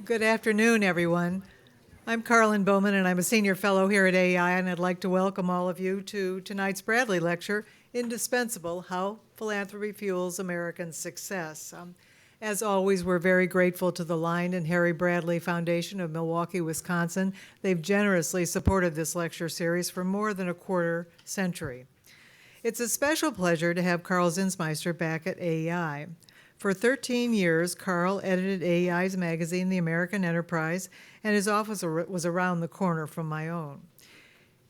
Good afternoon, everyone. I'm Carlin Bowman, and I'm a senior fellow here at AEI, and I'd like to welcome all of you to tonight's Bradley Lecture, Indispensable, How Philanthropy Fuels American Success. As always, we're very grateful to the Line and Harry Bradley Foundation of Milwaukee, Wisconsin. They've generously supported this lecture series for more than a quarter century. It's a special pleasure to have Karl Zinsmeister back at AEI. For 13 years, Karl edited AEI's magazine, The American Enterprise, and his office was around the corner from my own.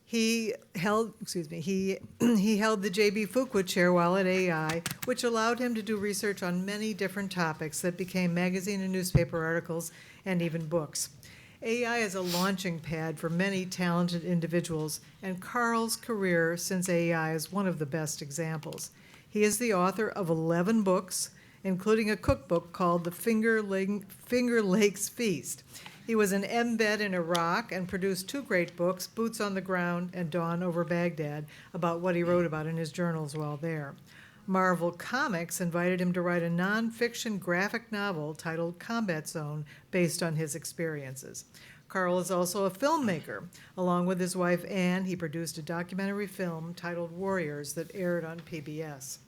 He held the J.B. Fuqua Chair while at AEI, which allowed him to do research on many different topics that became magazine and newspaper articles and even books. AEI is a launching pad for many talented individuals, and Karl's career since AEI is one of the best examples. He is the author of 11 books, including a cookbook called The Finger Lakes Feast. He was an embed in Iraq and produced two great books, Boots on the Ground and Dawn over Baghdad, about what he wrote about in his journals while there. Marvel Comics invited him to write a nonfiction graphic novel titled Combat Zone based on his experiences. Karl is also a filmmaker. Along with his wife Anne, he produced a documentary film titled Warriors that aired on PBS.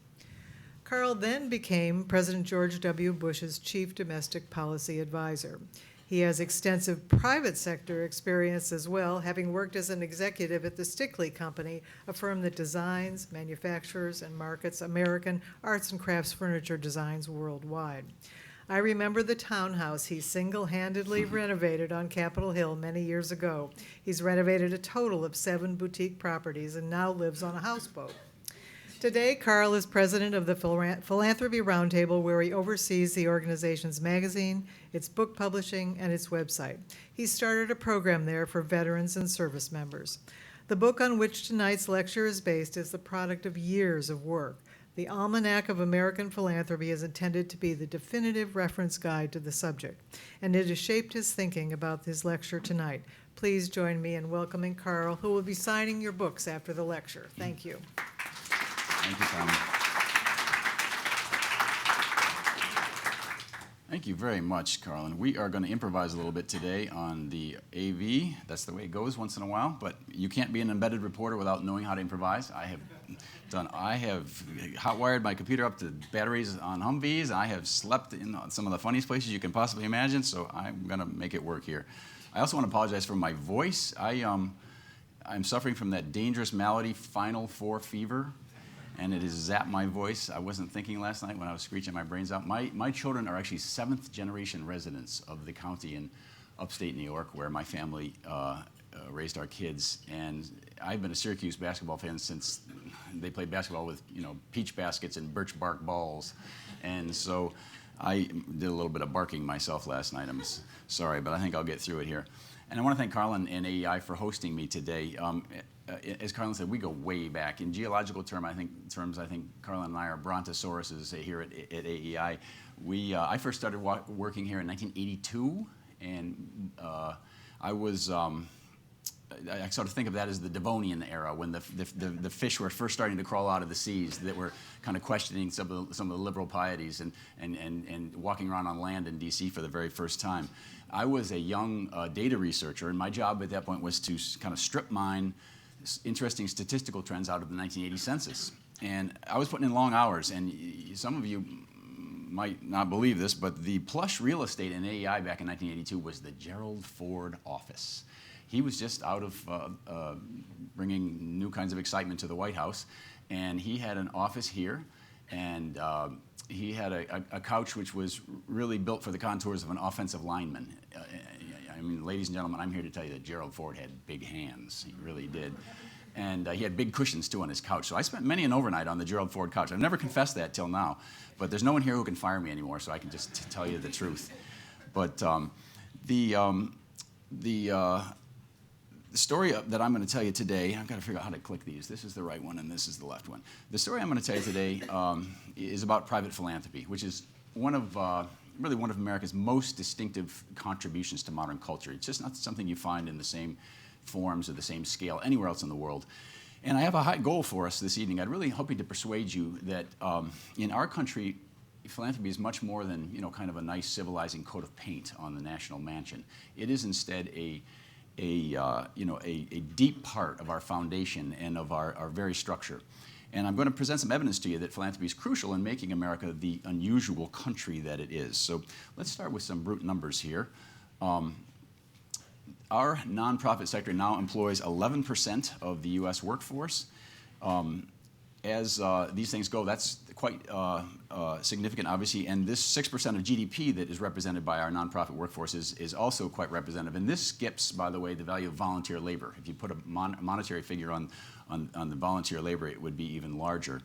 Karl then became President George W. Bush's chief domestic policy advisor. He has extensive private sector experience as well, having worked as an executive at the Stickley Company, a firm that designs, manufactures, and markets American arts and crafts furniture designs worldwide. I remember the townhouse he single-handedly renovated on Capitol Hill many years ago. He's renovated a total of 7 boutique properties and now lives on a houseboat. Today, Karl is president of the Philanthropy Roundtable, where he oversees the organization's magazine, its book publishing, and its website. He started a program there for veterans and service members. The book on which tonight's lecture is based is the product of years of work. The Almanac of American Philanthropy is intended to be the definitive reference guide to the subject, and it has shaped his thinking about his lecture tonight. Please join me in welcoming Karl, who will be signing your books after the lecture. Thank you. Thank you, Tom. Thank you very much, Carlin. We are going to improvise a little bit today on the AV. That's the way it goes once in a while, but you can't be an embedded reporter without knowing how to improvise. I have hot-wired my computer up to batteries on Humvees. I have slept in some of the funniest places you can possibly imagine, so I'm going to make it work here. I also want to apologize for my voice. I'm suffering from that dangerous malady, Final Four fever, and it has zapped my voice. I wasn't thinking last night when I was screeching my brains out. My children are actually 7th generation residents of the county in upstate New York, where my family raised our kids. And I've been a Syracuse basketball fan since they played basketball with, peach baskets and birch bark balls. And so I did a little bit of barking myself last night. I'm sorry, but I think I'll get through it here. And I want to thank Carlin and AEI for hosting me today. As Carlin said, we go way back. In geological terms, I think Carlin and I are brontosauruses here at AEI. I first started working here in 1982, and I sort of think of that as the Devonian era, when the fish were first starting to crawl out of the seas, that were kind of questioning some of the liberal pieties and walking around on land in D.C. for the very first time. I was a young data researcher, and my job at that point was to kind of strip mine interesting statistical trends out of the 1980 census. And I was putting in long hours, and some of you might not believe this, but the plush real estate in AEI back in 1982 was the Gerald Ford office. He was just out of bringing new kinds of excitement to the White House, and he had an office here, and he had a couch which was really built for the contours of an offensive lineman. I mean, ladies and gentlemen, I'm here to tell you that Gerald Ford had big hands. He really did. And he had big cushions, too, on his couch. So I spent many an overnight on the Gerald Ford couch. I've never confessed that till now, but there's no one here who can fire me anymore, so I can just tell you the truth. But the story that I'm going to tell you today, I've got to figure out how to click these. This is the right one, and this is the left one. The story I'm going to tell you today is about private philanthropy, which is one of America's most distinctive contributions to modern culture. It's just not something you find in the same forms or the same scale anywhere else in the world. And I have a high goal for us this evening. I'm really hoping to persuade you that in our country, philanthropy is much more than, kind of a nice civilizing coat of paint on the national mansion. It is instead a deep part of our foundation and of our very structure. And I'm going to present some evidence to you that philanthropy is crucial in making America the unusual country that it is. So let's start with some brute numbers here. Our nonprofit sector now employs 11% of the U.S. workforce. As these things go, that's quite significant, obviously, and this 6% of GDP that is represented by our nonprofit workforce is also quite representative. And this skips, by the way, the value of volunteer labor. If you put a monetary figure on the volunteer labor, it would be even larger.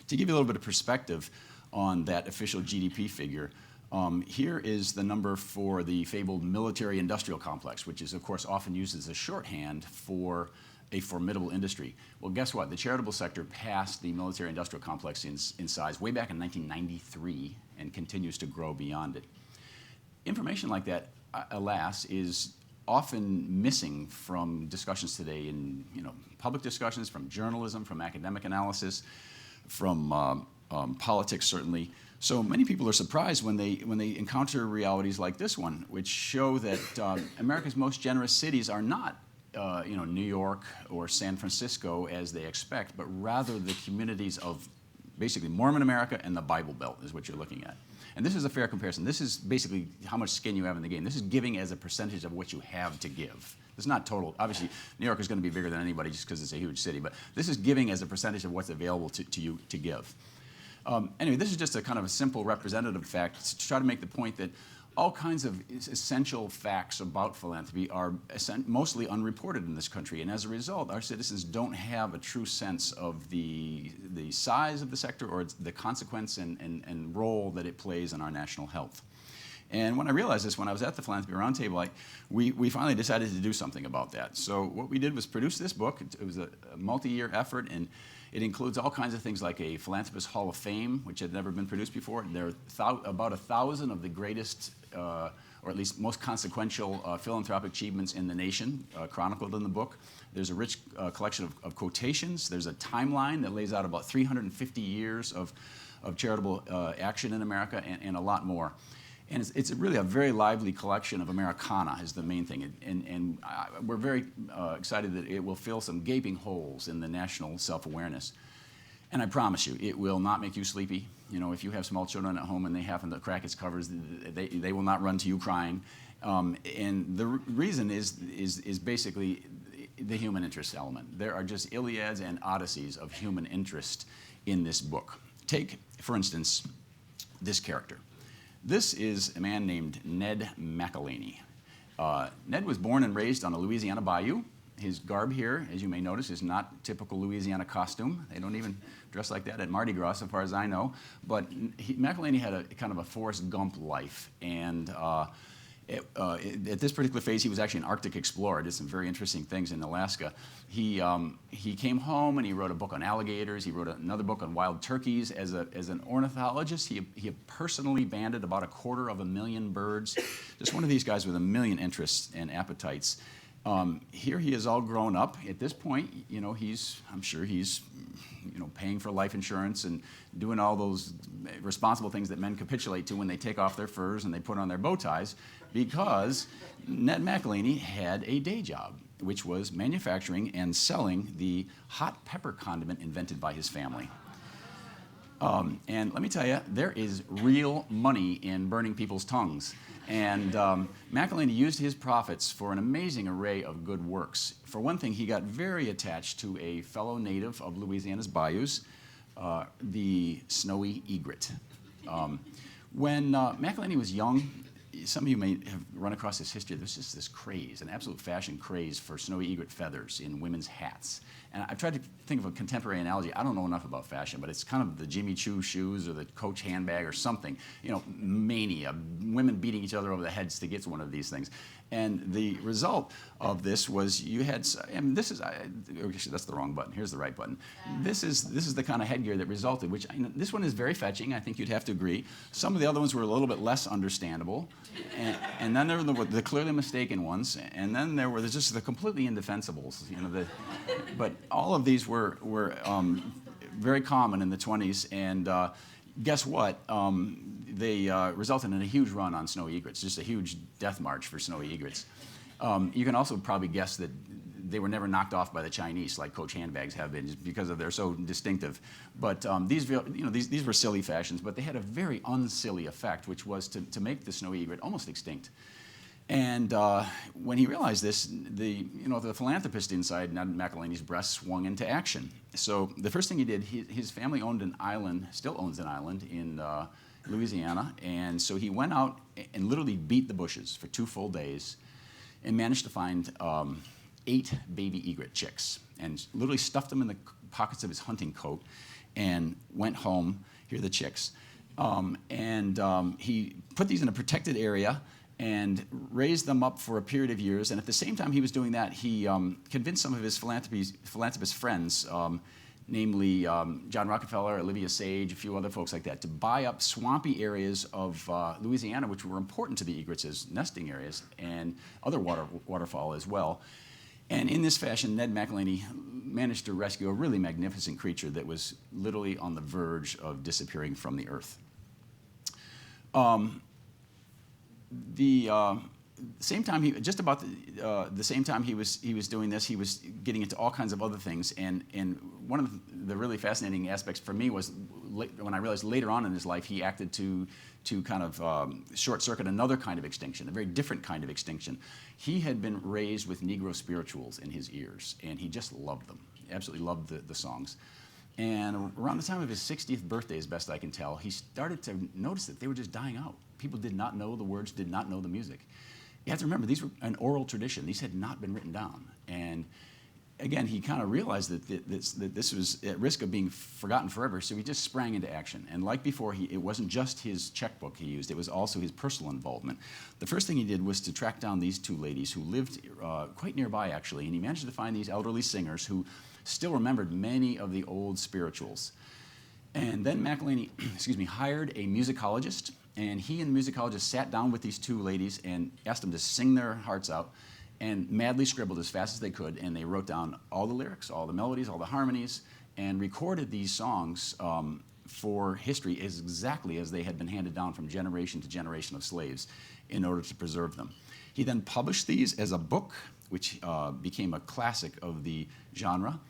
To give you a little bit of perspective on that official GDP figure, here is the number for the fabled military-industrial complex, which is, of course, often used as a shorthand for a formidable industry. Well, guess what? The charitable sector passed the military-industrial complex in size way back in 1993 and continues to grow beyond it. Information like that, alas, is often missing from discussions today in public discussions, from journalism, from academic analysis, from politics, certainly. So many people are surprised when they encounter realities like this one, which show that America's most generous cities are not New York or San Francisco as they expect, but rather the communities of basically Mormon America and the Bible Belt is what you're looking at. And this is a fair comparison. This is basically how much skin you have in the game. This is giving as a percentage of what you have to give. It's not total. Obviously, New York is going to be bigger than anybody just because it's a huge city, but this is giving as a percentage of what's available to you to give. Anyway, this is just a kind of a simple representative fact to try to make the point that all kinds of essential facts about philanthropy are mostly unreported in this country, and as a result, our citizens don't have a true sense of the size of the sector or the consequence and role that it plays in our national health. And when I realized this, when I was at the Philanthropy Roundtable, we finally decided to do something about that. So what we did was produce this book. It was a multi-year effort, and it includes all kinds of things like a Philanthropist Hall of Fame, which had never been produced before. There are about 1,000 of the greatest, or at least most consequential philanthropic achievements in the nation, chronicled in the book. There's a rich collection of quotations. There's a timeline that lays out about 350 years of charitable action in America and a lot more. And it's really a very lively collection of Americana is the main thing. And we're very excited that it will fill some gaping holes in the national self-awareness. And I promise you, it will not make you sleepy. If you have small children at home and they happen to crack its covers, they will not run to you crying. And the reason is basically the human interest element. There are just Iliads and Odysseys of human interest in this book. Take, for instance, this character. This is a man named Ned McIlhenny. Ned was born and raised on a Louisiana bayou. His garb here, as you may notice, is not typical Louisiana costume. They don't even dress like that at Mardi Gras, so far as I know. But McIlhenny had a kind of a Forrest Gump life. And at this particular phase, he was actually an Arctic explorer, did some very interesting things in Alaska. He came home and he wrote a book on alligators. He wrote another book on wild turkeys. As an ornithologist, he personally banded about 250,000 birds. Just one of these guys with a million interests and appetites. Here he is all grown up. At this point, I'm sure he's paying for life insurance and doing all those responsible things that men capitulate to when they take off their furs and they put on their bow ties, because Ned McIlhenny had a day job, which was manufacturing and selling the hot pepper condiment invented by his family. And let me tell you, there is real money in burning people's tongues. And McIlhenny used his profits for an amazing array of good works. For one thing, he got very attached to a fellow native of Louisiana's bayous, the snowy egret. When McIlhenny was young, some of you may have run across this history. There's just this craze, an absolute fashion craze for snowy egret feathers in women's hats. And I've tried to think of a contemporary analogy. I don't know enough about fashion, but it's kind of the Jimmy Choo shoes or the Coach handbag or something. Mania, women beating each other over the heads to get one of these things. And the result of this was you had, that's the wrong button. Here's the right button. This is the kind of headgear that resulted, which this one is very fetching. I think you'd have to agree. Some of the other ones were a little bit less understandable. And then there were the clearly mistaken ones. And then there were just the completely indefensibles. But all of these were very common in the 20s. And guess what? They resulted in a huge run on snowy egrets, just a huge death march for snowy egrets. You can also probably guess that they were never knocked off by the Chinese like Coach handbags have been, just because they're so distinctive. But these were silly fashions, but they had a very unsilly effect, which was to make the snowy egret almost extinct. And when he realized this, the philanthropist inside Ned McIlhenny's breast swung into action. So the first thing he did, his family owned an island, still owns an island in Louisiana, and so he went out and literally beat the bushes for 2 full days and managed to find 8 baby egret chicks and literally stuffed them in the pockets of his hunting coat and went home. Here are the chicks. He put these in a protected area and raised them up for a period of years. And at the same time he was doing that, he convinced some of his philanthropist friends, namely John Rockefeller, Olivia Sage, a few other folks like that, to buy up swampy areas of Louisiana, which were important to the egrets as nesting areas, and other waterfowl as well. And in this fashion, Ned McIlhenny managed to rescue a really magnificent creature that was literally on the verge of disappearing from the earth. Same time the same time he was doing this, he was getting into all kinds of other things. And one of the really fascinating aspects for me was when I realized later on in his life he acted to kind of short circuit another kind of extinction, a very different kind of extinction. He had been raised with Negro spirituals in his ears, and he just loved them. He absolutely loved the songs. And around the time of his 60th birthday, as best I can tell, he started to notice that they were just dying out. People did not know the words, did not know the music. You have to remember, these were an oral tradition. These had not been written down. And again, he kind of realized that this was at risk of being forgotten forever, so he just sprang into action. And like before, it wasn't just his checkbook he used, it was also his personal involvement. The first thing he did was to track down these 2 ladies who lived quite nearby, actually, and he managed to find these elderly singers who still remembered many of the old spirituals. And then McIlhenny hired a musicologist, and he and the musicologist sat down with these 2 ladies and asked them to sing their hearts out, and madly scribbled as fast as they could, and they wrote down all the lyrics, all the melodies, all the harmonies, and recorded these songs for history exactly as they had been handed down from generation to generation of slaves in order to preserve them. He then published these as a book, which became a classic of the genre.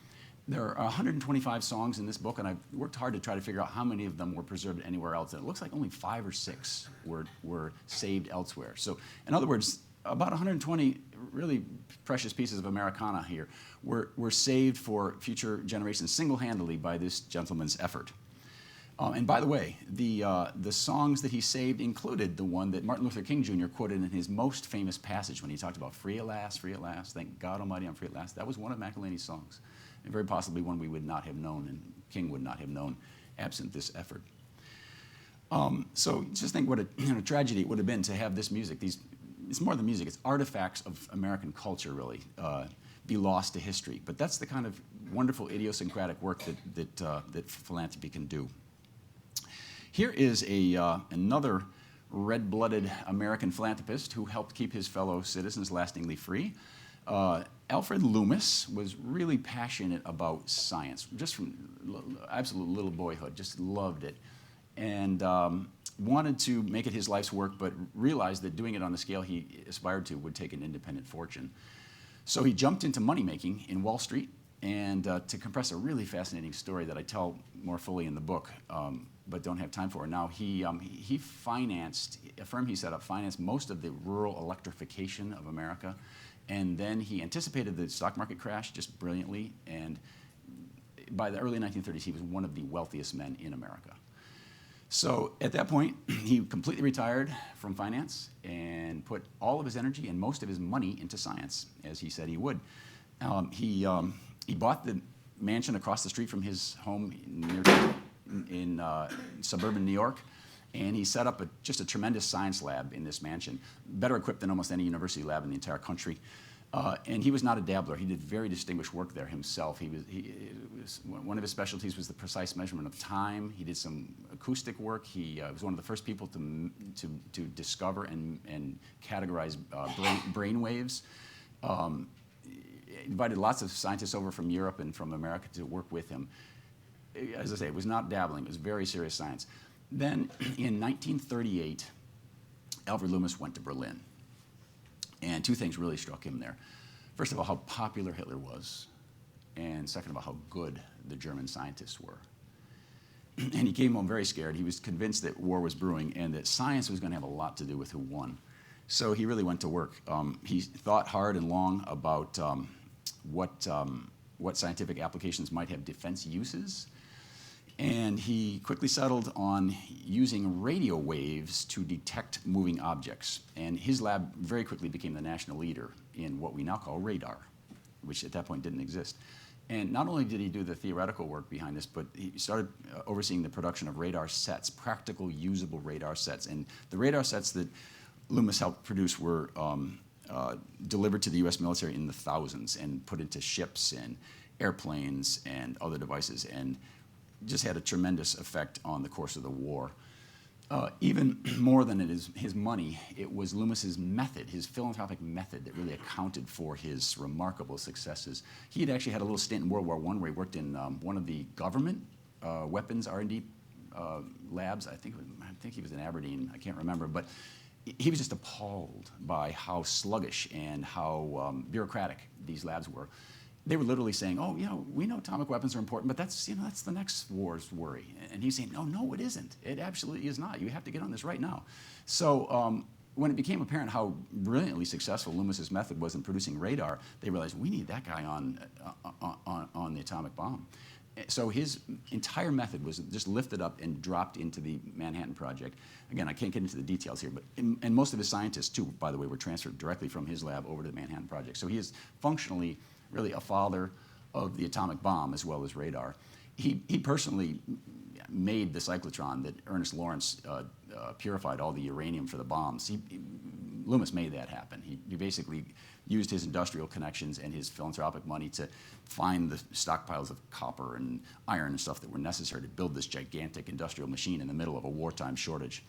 There are 125 songs in this book, and I've worked hard to try to figure out how many of them were preserved anywhere else, and it looks like only 5 or 6 were saved elsewhere. So, in other words, about 120 really precious pieces of Americana here were saved for future generations single-handedly by this gentleman's effort. And by the way, the songs that he saved included the one that Martin Luther King Jr. quoted in his most famous passage when he talked about free at last, thank God Almighty I'm free at last. That was one of McIlhenny's songs, and very possibly one we would not have known, and King would not have known absent this effort. So just think what a tragedy it would have been to have this music, it's more than music, it's artifacts of American culture, really, be lost to history. But that's the kind of wonderful idiosyncratic work that philanthropy can do. Here is another red-blooded American philanthropist who helped keep his fellow citizens lastingly free. Alfred Loomis was really passionate about science, just from absolute little boyhood, just loved it, and wanted to make it his life's work, but realized that doing it on the scale he aspired to would take an independent fortune. So he jumped into money-making in Wall Street, and to compress a really fascinating story that I tell more fully in the book, but don't have time for now, he financed, a firm he set up, financed most of the rural electrification of America, and then he anticipated the stock market crash just brilliantly, and by the early 1930s, he was one of the wealthiest men in America. So at that point, he completely retired from finance and put all of his energy and most of his money into science, as he said he would. He bought the mansion across the street from his home in suburban New York, and he set up just a tremendous science lab in this mansion, better equipped than almost any university lab in the entire country. And he was not a dabbler. He did very distinguished work there himself. One of his specialties was the precise measurement of time. He did some acoustic work. He was one of the first people to discover and categorize brain waves. He invited lots of scientists over from Europe and from America to work with him. As I say, it was not dabbling. It was very serious science. Then in 1938, Alfred Loomis went to Berlin. And two things really struck him there. First of all, how popular Hitler was, and second of all, how good the German scientists were. And he came home very scared. He was convinced that war was brewing and that science was going to have a lot to do with who won. So he really went to work. He thought hard and long about what scientific applications might have defense uses. And he quickly settled on using radio waves to detect moving objects. And his lab very quickly became the national leader in what we now call radar, which at that point didn't exist. And not only did he do the theoretical work behind this, but he started overseeing the production of radar sets, practical, usable radar sets. And the radar sets that Loomis helped produce were delivered to the US military in the thousands and put into ships and airplanes and other devices, and just had a tremendous effect on the course of the war. Even more than his money, it was Loomis's method, his philanthropic method, that really accounted for his remarkable successes. He had actually had a little stint in World War I where he worked in one of the government weapons R&D labs. I think he was in Aberdeen, I can't remember, but he was just appalled by how sluggish and how bureaucratic these labs were. They were literally saying, "Oh, we know atomic weapons are important, but that's the next war's worry." And he's saying, "No, it isn't. It absolutely is not. You have to get on this right now." So when it became apparent how brilliantly successful Loomis's method was in producing radar, they realized we need that guy on the atomic bomb. So his entire method was just lifted up and dropped into the Manhattan Project. Again, I can't get into the details here, but and most of his scientists too, by the way, were transferred directly from his lab over to the Manhattan Project. So he is functionally really a father of the atomic bomb as well as radar. He personally made the cyclotron that Ernest Lawrence purified all the uranium for the bombs. Loomis made that happen. He basically used his industrial connections and his philanthropic money to find the stockpiles of copper and iron and stuff that were necessary to build this gigantic industrial machine in the middle of a wartime shortage.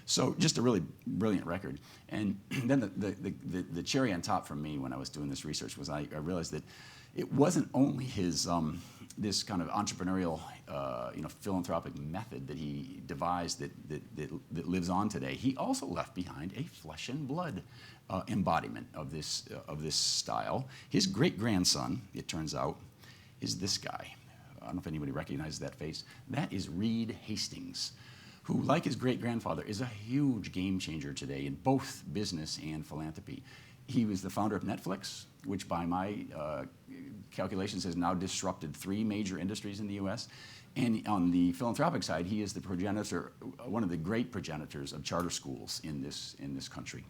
So just a really brilliant record. And then the cherry on top for me when I was doing this research was I realized that it wasn't only his this kind of entrepreneurial philanthropic method that he devised that lives on today. He also left behind a flesh and blood embodiment of this style. His great-grandson, it turns out, is this guy. I don't know if anybody recognizes that face. That is Reed Hastings, who, like his great-grandfather, is a huge game changer today in both business and philanthropy. He was the founder of Netflix, which by my calculations has now disrupted 3 major industries in the US. And on the philanthropic side, he is the progenitor, one of the great progenitors of charter schools in this country.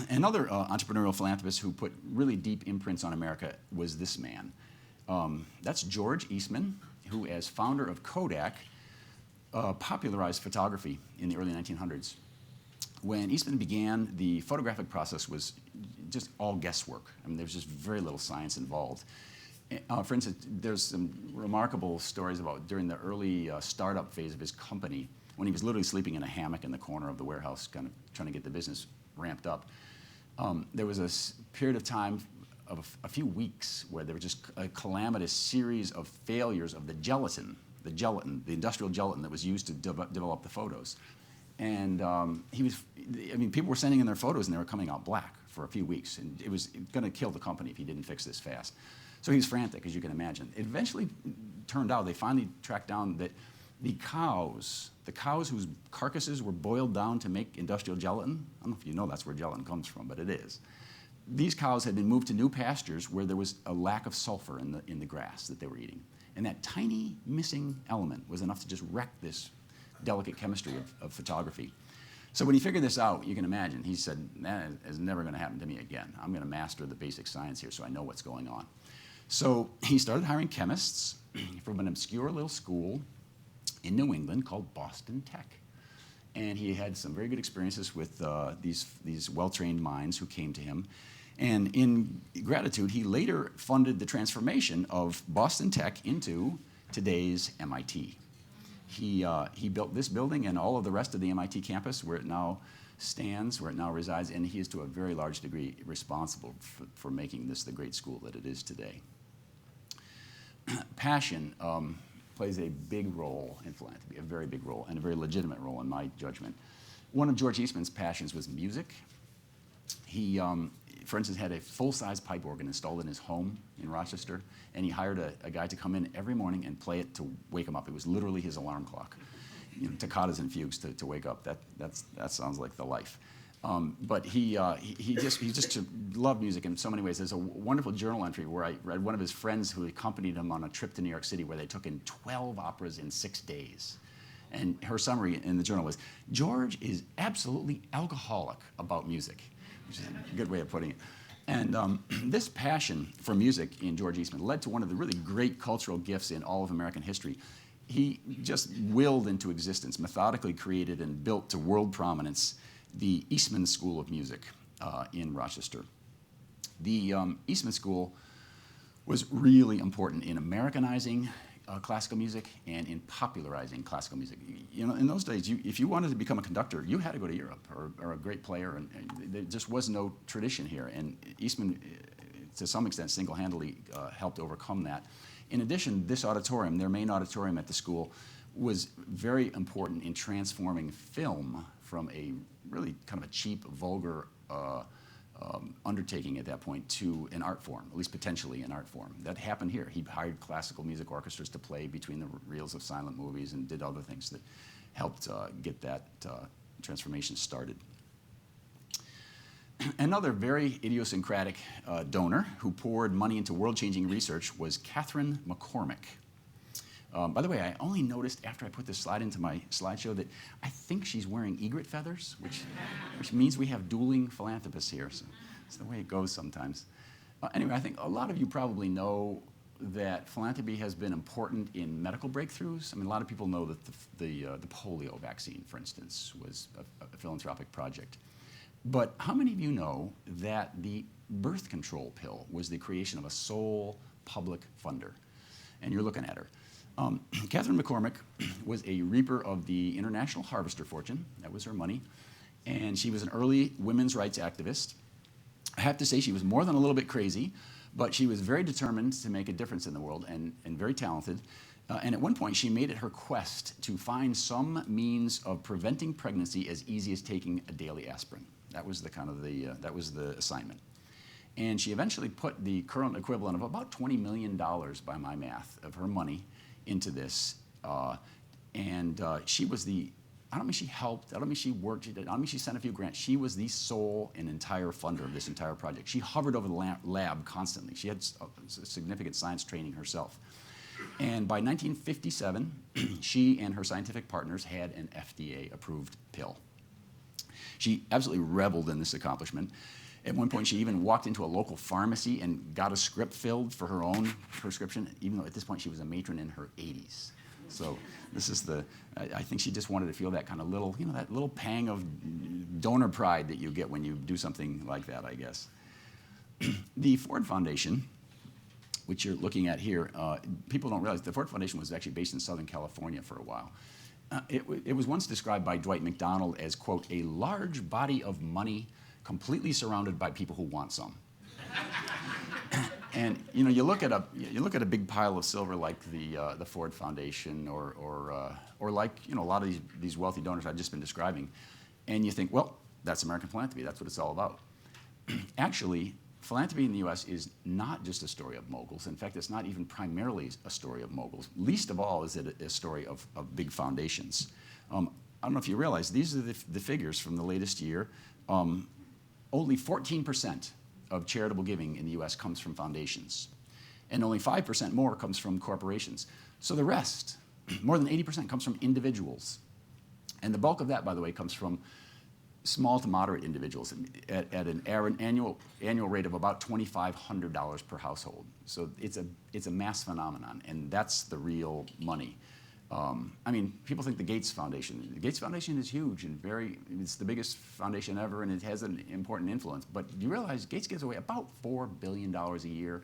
Another entrepreneurial philanthropist who put really deep imprints on America was this man. That's George Eastman, who, as founder of Kodak, popularized photography in the early 1900s. When Eastman began, the photographic process was just all guesswork. I mean, there was just very little science involved. For instance, there's some remarkable stories about during the early startup phase of his company, when he was literally sleeping in a hammock in the corner of the warehouse, kind of trying to get the business ramped up. There was a period of time of a few weeks where there was just a calamitous series of failures of the industrial gelatin that was used to develop the photos. And people were sending in their photos and they were coming out black for a few weeks. And it was going to kill the company if he didn't fix this fast. So he was frantic, as you can imagine. It eventually turned out, they finally tracked down that the cows whose carcasses were boiled down to make industrial gelatin, I don't know if you know that's where gelatin comes from, but it is. These cows had been moved to new pastures where there was a lack of sulfur in the grass that they were eating. And that tiny missing element was enough to just wreck this delicate chemistry of photography. So when he figured this out, you can imagine, he said, that is never going to happen to me again. I'm going to master the basic science here so I know what's going on. So he started hiring chemists from an obscure little school in New England called Boston Tech. And he had some very good experiences with these well-trained minds who came to him. And in gratitude, he later funded the transformation of Boston Tech into today's MIT. He built this building and all of the rest of the MIT campus where it now stands, where it now resides, and he is to a very large degree responsible for making this the great school that it is today. Passion. plays a big role in philanthropy, a very big role, and a very legitimate role in my judgment. One of George Eastman's passions was music. He, for instance, had a full-size pipe organ installed in his home in Rochester, and he hired a guy to come in every morning and play it to wake him up. It was literally his alarm clock. Toccatas and fugues to wake up. That sounds like the life. But he just loved music in so many ways. There's a wonderful journal entry where I read one of his friends who accompanied him on a trip to New York City where they took in 12 operas in 6 days. And her summary in the journal was, George is absolutely alcoholic about music, which is a good way of putting it. And this passion for music in George Eastman led to one of the really great cultural gifts in all of American history. He just willed into existence, methodically created and built to world prominence the Eastman School of Music in Rochester. The Eastman School was really important in Americanizing classical music and in popularizing classical music. In those days, if you wanted to become a conductor, you had to go to Europe or a great player, and there just was no tradition here. And Eastman, to some extent, single-handedly helped overcome that. In addition, this auditorium, their main auditorium at the school, was very important in transforming film from a really kind of a cheap, vulgar undertaking at that point to an art form, at least potentially an art form. That happened here. He hired classical music orchestras to play between the reels of silent movies and did other things that helped get that transformation started. Another very idiosyncratic donor who poured money into world-changing research was Katherine McCormick. By the way, I only noticed after I put this slide into my slideshow that I think she's wearing egret feathers, which means we have dueling philanthropists here. So it's the way it goes sometimes. Anyway, I think a lot of you probably know that philanthropy has been important in medical breakthroughs. I mean, a lot of people know that the polio vaccine, for instance, was a philanthropic project. But how many of you know that the birth control pill was the creation of a sole public funder? And you're looking at her. Katherine McCormick was a reaper of the International Harvester Fortune. That was her money. And she was an early women's rights activist. I have to say she was more than a little bit crazy, but she was very determined to make a difference in the world and very talented. And at one point, she made it her quest to find some means of preventing pregnancy as easy as taking a daily aspirin. That was that was the assignment. And she eventually put the current equivalent of about $20 million, by my math, of her money into this. She was I don't mean she helped, I don't mean she worked, I don't mean she sent a few grants. She was the sole and entire funder of this entire project. She hovered over the lab constantly. She had significant science training herself. And by 1957, she and her scientific partners had an FDA-approved pill. She absolutely reveled in this accomplishment. At one point, she even walked into a local pharmacy and got a script filled for her own prescription, even though at this point she was a matron in her 80s. So this is I think she just wanted to feel that kind of little, that little pang of donor pride that you get when you do something like that, I guess. The Ford Foundation, which you're looking at here, people don't realize the Ford Foundation was actually based in Southern California for a while. It was once described by Dwight McDonald as, quote, a large body of money completely surrounded by people who want some. And you look at a big pile of silver like the Ford Foundation or like a lot of these wealthy donors I've just been describing, and you think, well, that's American philanthropy. That's what it's all about. Actually, philanthropy in the U.S. is not just a story of moguls. In fact, it's not even primarily a story of moguls. Least of all is it a story of big foundations. I don't know if you realize, these are the figures from the latest year. Only 14% of charitable giving in the U.S. comes from foundations, and only 5% more comes from corporations. So the rest, more than 80%, comes from individuals. And the bulk of that, by the way, comes from small to moderate individuals at an annual rate of about $2,500 per household. So it's a mass phenomenon, and that's the real money. People think the Gates Foundation. The Gates Foundation is huge and it's the biggest foundation ever, and it has an important influence. But do you realize Gates gives away about $4 billion a year?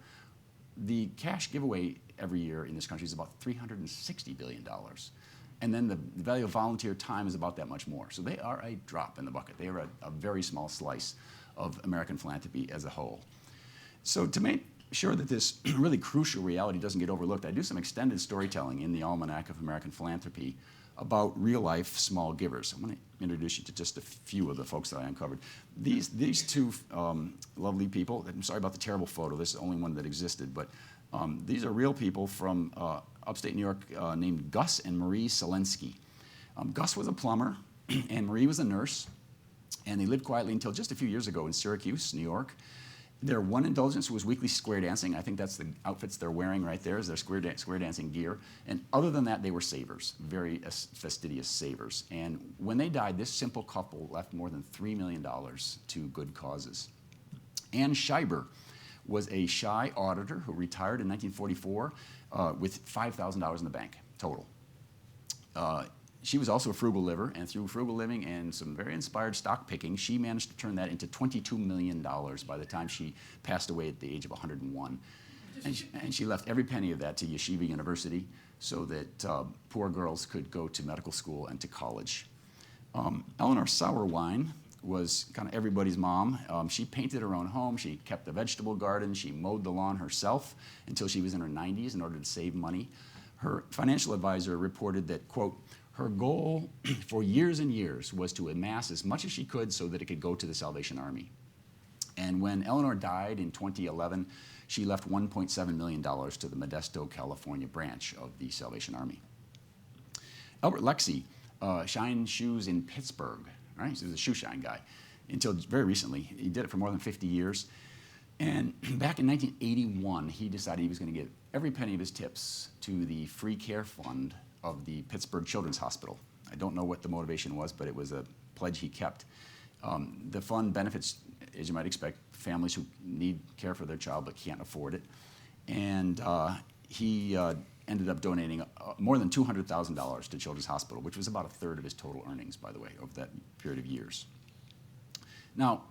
The cash giveaway every year in this country is about $360 billion. And then the value of volunteer time is about that much more. So they are a drop in the bucket. They are a very small slice of American philanthropy as a whole. So to make sure that this really crucial reality doesn't get overlooked, I do some extended storytelling in the Almanac of American Philanthropy about real-life small givers. I'm going to introduce you to just a few of the folks that I uncovered. These two lovely people, I'm sorry about the terrible photo, this is the only one that existed, but these are real people from upstate New York named Gus and Marie Selensky. Gus was a plumber, and Marie was a nurse, and they lived quietly until just a few years ago in Syracuse, New York. Their one indulgence was weekly square dancing. I think that's the outfits they're wearing right there is their square dancing gear. And other than that, they were savers, very fastidious savers. And when they died, this simple couple left more than $3 million to good causes. Ann Scheiber was a shy auditor who retired in 1944 with $5,000 in the bank total. She was also a frugal liver, and through frugal living and some very inspired stock picking, she managed to turn that into $22 million by the time she passed away at the age of 101. And she left every penny of that to Yeshiva University so that poor girls could go to medical school and to college. Eleanor Sauerwein was kind of everybody's mom. She painted her own home. She kept a vegetable garden. She mowed the lawn herself until she was in her 90s in order to save money. Her financial advisor reported that, quote, her goal for years and years was to amass as much as she could so that it could go to the Salvation Army. And when Eleanor died in 2011, she left $1.7 million to the Modesto, California branch of the Salvation Army. Albert Lexie shined shoes in Pittsburgh, right? He was a shoe shine guy until very recently. He did it for more than 50 years. And back in 1981, he decided he was going to give every penny of his tips to the free care fund of the Pittsburgh Children's Hospital. I don't know what the motivation was, but it was a pledge he kept. The fund benefits, as you might expect, families who need care for their child but can't afford it. And he ended up donating more than $200,000 to Children's Hospital, which was about a third of his total earnings, by the way, over that period of years. Now,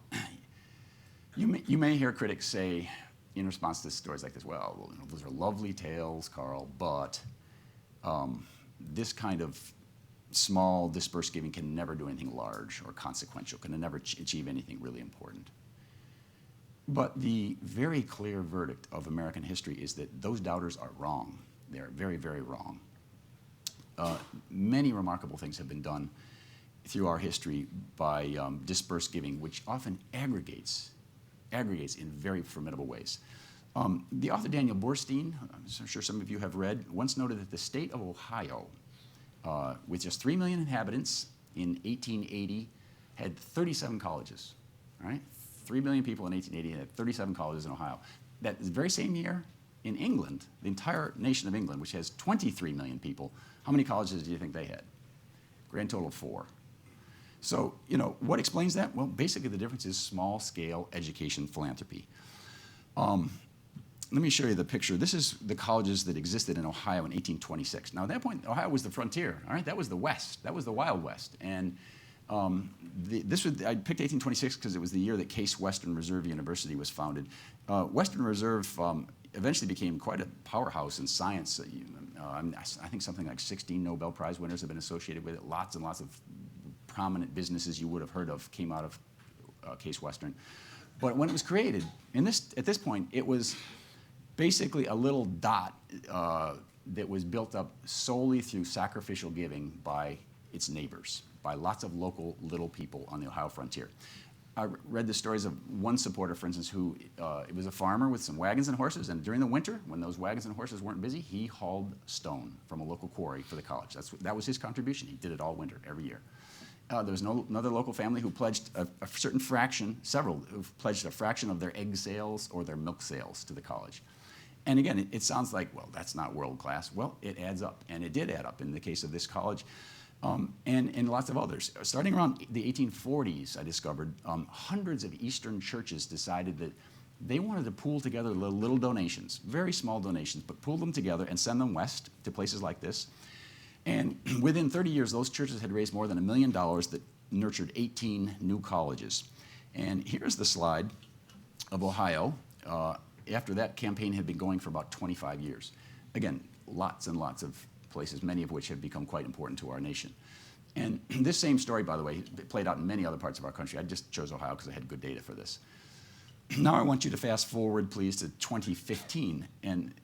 you may hear critics say, in response to stories like this, well, those are lovely tales, Karl, but this kind of small dispersed giving can never do anything large or consequential, can never achieve anything really important. But the very clear verdict of American history is that those doubters are wrong. They're very, very wrong. Many remarkable things have been done through our history by dispersed giving, which often aggregates in very formidable ways. The author Daniel Borstein, I'm sure some of you have read, once noted that the state of Ohio, with just 3 million inhabitants in 1880, had 37 colleges, right? 3 million people in 1880 had 37 colleges in Ohio. That very same year, in England, the entire nation of England, which has 23 million people, how many colleges do you think they had? Grand total of 4. So, what explains that? Well, basically the difference is small-scale education philanthropy. Let me show you the picture. This is the colleges that existed in Ohio in 1826. Now, at that point, Ohio was the frontier, all right? That was the West. That was the Wild West. And I picked 1826 because it was the year that Case Western Reserve University was founded. Western Reserve eventually became quite a powerhouse in science. I think something like 16 Nobel Prize winners have been associated with it. Lots and lots of prominent businesses you would have heard of came out of Case Western. But when it was created, at this point, it was basically a little dot that was built up solely through sacrificial giving by its neighbors, by lots of local little people on the Ohio frontier. I read the stories of one supporter, for instance, who it was a farmer with some wagons and horses, and during the winter, when those wagons and horses weren't busy, he hauled stone from a local quarry for the college. That was his contribution. He did it all winter, every year. There was another local family who pledged a certain fraction, several, who pledged a fraction of their egg sales or their milk sales to the college. And again, it sounds like, well, that's not world class. Well, it adds up, and it did add up in the case of this college. And lots of others. Starting around the 1840s, I discovered hundreds of Eastern churches decided that they wanted to pool together little donations, very small donations, but pool them together and send them west to places like this. And within 30 years, those churches had raised more than $1 million that nurtured 18 new colleges. And here's the slide of Ohio after that campaign had been going for about 25 years. Again, lots and lots of places, many of which have become quite important to our nation. And this same story, by the way, played out in many other parts of our country. I just chose Ohio because I had good data for this. Now I want you to fast forward, please, to 2015. And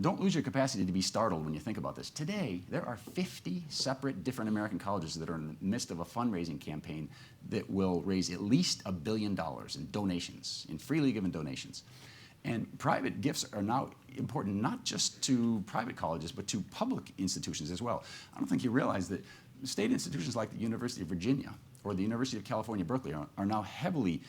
don't lose your capacity to be startled when you think about this. Today, there are 50 separate different American colleges that are in the midst of a fundraising campaign that will raise at least $1 billion in donations, in freely given donations. And private gifts are now important not just to private colleges, but to public institutions as well. I don't think you realize that state institutions like the University of Virginia or the University of California, Berkeley are now heavily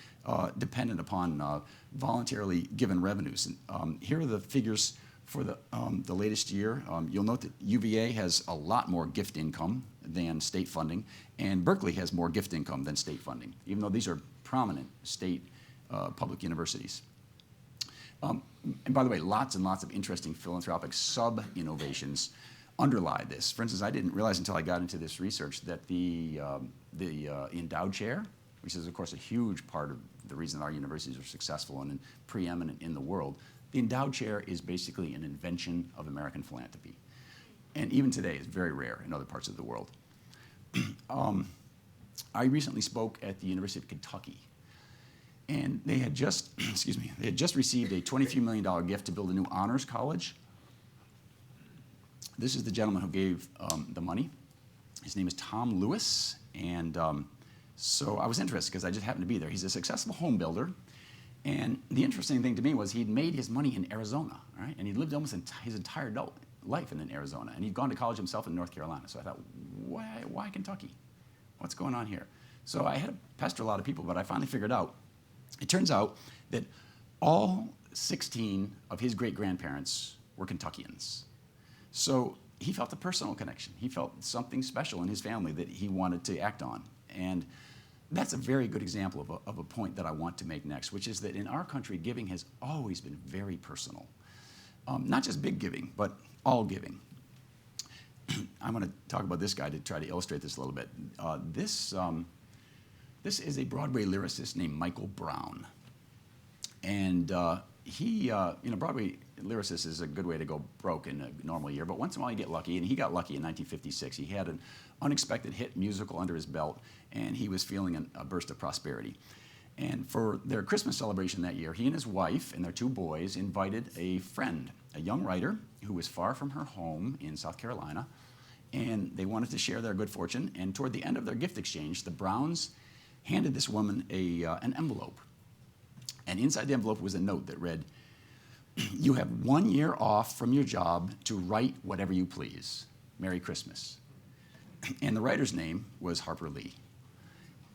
dependent upon voluntarily given revenues. And, here are the figures for the latest year. You'll note that UVA has a lot more gift income than state funding, and Berkeley has more gift income than state funding, even though these are prominent state public universities. And by the way, lots and lots of interesting philanthropic sub-innovations underlie this. For instance, I didn't realize until I got into this research that the endowed chair, which is of course a huge part of the reason our universities are successful and preeminent in the world, the endowed chair is basically an invention of American philanthropy. And even today, it's very rare in other parts of the world. I recently spoke at the University of Kentucky, and they had just, they had just received a $23 million gift to build a new honors college. This is the gentleman who gave the money. His name is Tom Lewis, and so I was interested because I just happened to be there. He's a successful home builder, and the interesting thing to me was he'd made his money in Arizona, right? And he'd lived almost his entire adult life in Arizona, and he'd gone to college himself in North Carolina. So I thought, why Kentucky? What's going on here? So I had to pester a lot of people, but I finally figured out. It turns out that all 16 of his great-grandparents were Kentuckians. So he felt a personal connection. He felt something special in his family that he wanted to act on. And that's a very good example of a point that I want to make next, which is that in our country, giving has always been very personal. Not just big giving, but all giving. I'm going to talk about this guy to try to illustrate this a little bit. This is a Broadway lyricist named Michael Brown. And Broadway lyricist is a good way to go broke in a normal year, but once in a while you get lucky, and he got lucky in 1956. He had an unexpected hit musical under his belt, and he was feeling a burst of prosperity. And for their Christmas celebration that year, he and his wife and their 2 boys invited a friend, a young writer who was far from her home in South Carolina, and they wanted to share their good fortune. And toward the end of their gift exchange, the Browns handed this woman an envelope. And inside the envelope was a note that read, "You have 1 year off from your job to write whatever you please. Merry Christmas." And the writer's name was Harper Lee.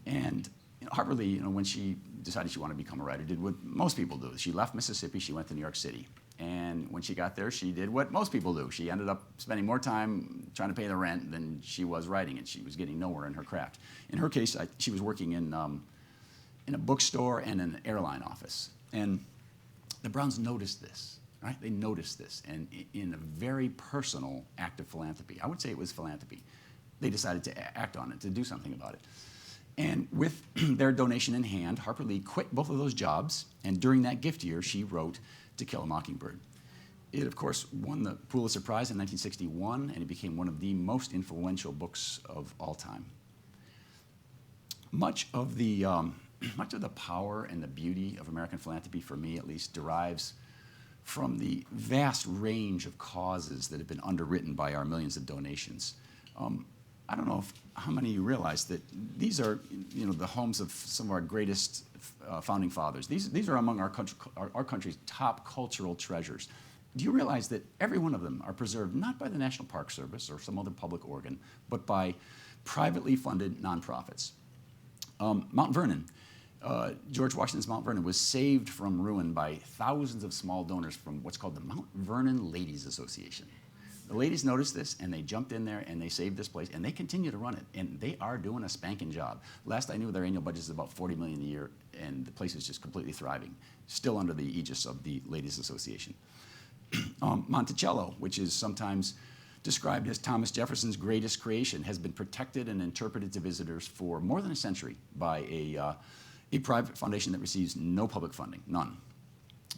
And Harper Lee, when she decided she wanted to become a writer, did what most people do. She left Mississippi, she went to New York City. And when she got there, she did what most people do. She ended up spending more time trying to pay the rent than she was writing, and she was getting nowhere in her craft. In her case, she was working in a bookstore and an airline office. And the Browns noticed this, right? They noticed this, and in a very personal act of philanthropy, I would say it was philanthropy, they decided to act on it, to do something about it. And with their donation in hand, Harper Lee quit both of those jobs, and during that gift year, she wrote To Kill a Mockingbird. It, of course, won the Pulitzer Prize in 1961, and it became one of the most influential books of all time. Much of the power and the beauty of American philanthropy, for me at least, derives from the vast range of causes that have been underwritten by our millions of donations. I don't know how many of you realize that these are, the homes of some of our greatest founding fathers. These are among our country's top cultural treasures. Do you realize that every one of them are preserved not by the National Park Service or some other public organ, but by privately funded nonprofits? Mount Vernon, George Washington's Mount Vernon was saved from ruin by thousands of small donors from what's called the Mount Vernon Ladies Association. The ladies noticed this, and they jumped in there, and they saved this place, and they continue to run it, and they are doing a spanking job. Last I knew, their annual budget is about $40 million a year, and the place is just completely thriving, still under the aegis of the Ladies Association. Monticello, which is sometimes described as Thomas Jefferson's greatest creation, has been protected and interpreted to visitors for more than a century by a private foundation that receives no public funding, none.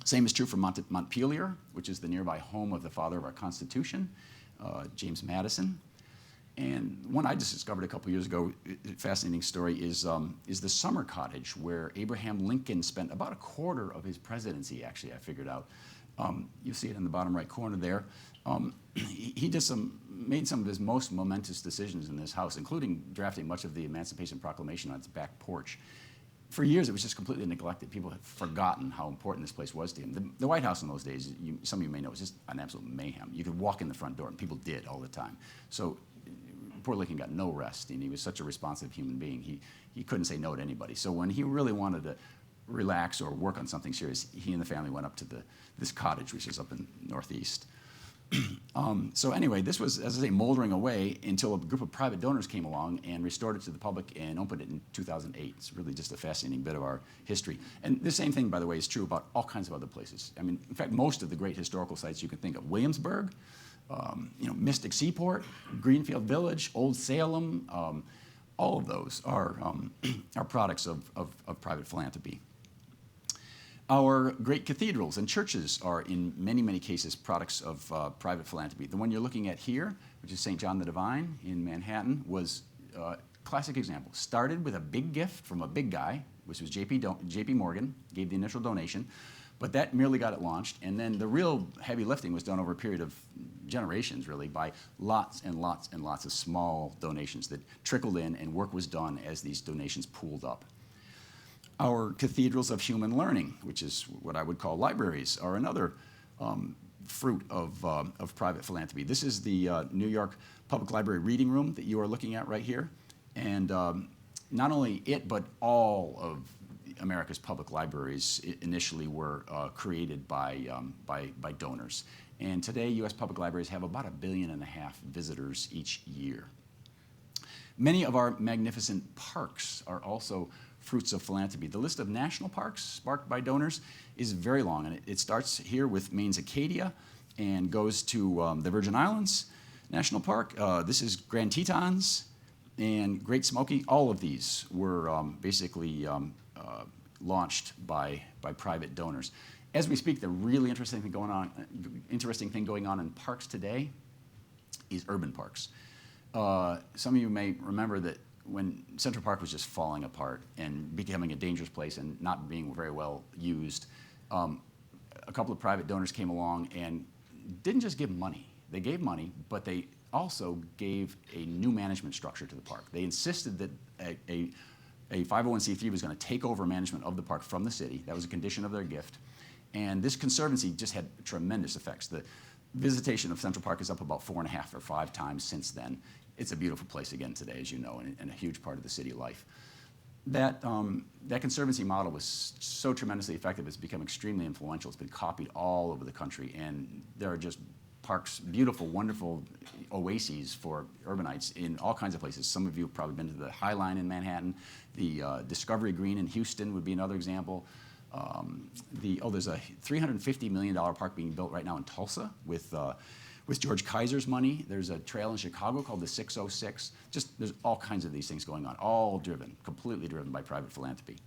Same is true for Montpelier, which is the nearby home of the father of our Constitution, James Madison. And one I just discovered a couple years ago, fascinating story, is the summer cottage where Abraham Lincoln spent about a quarter of his presidency, actually, I figured out. You see it in the bottom right corner there. He made some of his most momentous decisions in this house, including drafting much of the Emancipation Proclamation on its back porch. For years, it was just completely neglected. People had forgotten how important this place was to him. The White House in those days, some of you may know, was just an absolute mayhem. You could walk in the front door, and people did all the time. So poor Lincoln got no rest, and he was such a responsive human being. He couldn't say no to anybody. So when he really wanted to relax or work on something serious, he and the family went up to this cottage, which is up in Northeast. So anyway, this was, as I say, moldering away until a group of private donors came along and restored it to the public and opened it in 2008. It's really just a fascinating bit of our history. And the same thing, by the way, is true about all kinds of other places. I mean, in fact, most of the great historical sites you can think of, Williamsburg, Mystic Seaport, Greenfield Village, Old Salem, all of those are products of private philanthropy. Our great cathedrals and churches are, in many, many cases, products of private philanthropy. The one you're looking at here, which is St. John the Divine in Manhattan, was a classic example. Started with a big gift from a big guy, which was J.P. Morgan, gave the initial donation, but that merely got it launched. And then the real heavy lifting was done over a period of generations, really, by lots and lots and lots of small donations that trickled in, and work was done as these donations pooled up. Our cathedrals of human learning, which is what I would call libraries, are another fruit of private philanthropy. This is the New York Public Library Reading Room that you are looking at right here. And not only it, but all of America's public libraries initially were created by donors. And today, U.S. public libraries have about 1.5 billion visitors each year. Many of our magnificent parks are also fruits of philanthropy. The list of national parks sparked by donors is very long, and it starts here with Maine's Acadia and goes to the Virgin Islands National Park. This is Grand Tetons and Great Smoky. All of these were basically launched by private donors. As we speak, the really interesting thing going on in parks today is urban parks. Some of you may remember that when Central Park was just falling apart and becoming a dangerous place and not being very well used, a couple of private donors came along and didn't just give money. They gave money, but they also gave a new management structure to the park. They insisted that a 501c3 was going to take over management of the park from the city. That was a condition of their gift. And this conservancy just had tremendous effects. The visitation of Central Park is up about 4.5 or 5 times since then. It's a beautiful place again today, as you know, and a huge part of the city life. That conservancy model was so tremendously effective, it's become extremely influential. It's been copied all over the country, and there are just parks, beautiful, wonderful oases for urbanites in all kinds of places. Some of you have probably been to the High Line in Manhattan. The Discovery Green in Houston would be another example. There's a $350 million park being built right now in Tulsa with George Kaiser's money. There's a trail in Chicago called the 606. There's all kinds of these things going on, all completely driven by private philanthropy.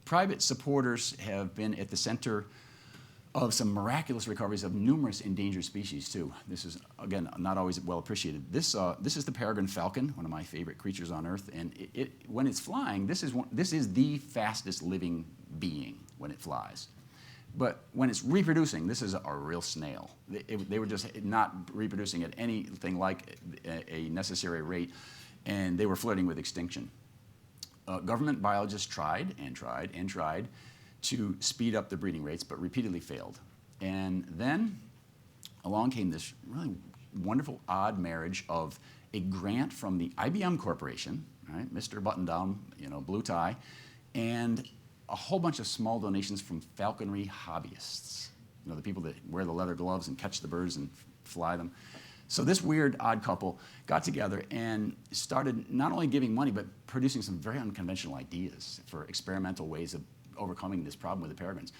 Private supporters have been at the center of some miraculous recoveries of numerous endangered species, too. This is, again, not always well appreciated. This is the peregrine falcon, one of my favorite creatures on Earth, and when it's flying, this is the fastest living being when it flies. But when it's reproducing, this is a real snail. They were just not reproducing at anything like a necessary rate, and they were flirting with extinction. Government biologists tried and tried and tried to speed up the breeding rates, but repeatedly failed. And then along came this really wonderful odd marriage of a grant from the IBM Corporation, right, Mr. Button-Down, blue tie, and a whole bunch of small donations from falconry hobbyists, the people that wear the leather gloves and catch the birds and fly them. So this weird, odd couple got together and started not only giving money, but producing some very unconventional ideas for experimental ways of overcoming this problem with the peregrines.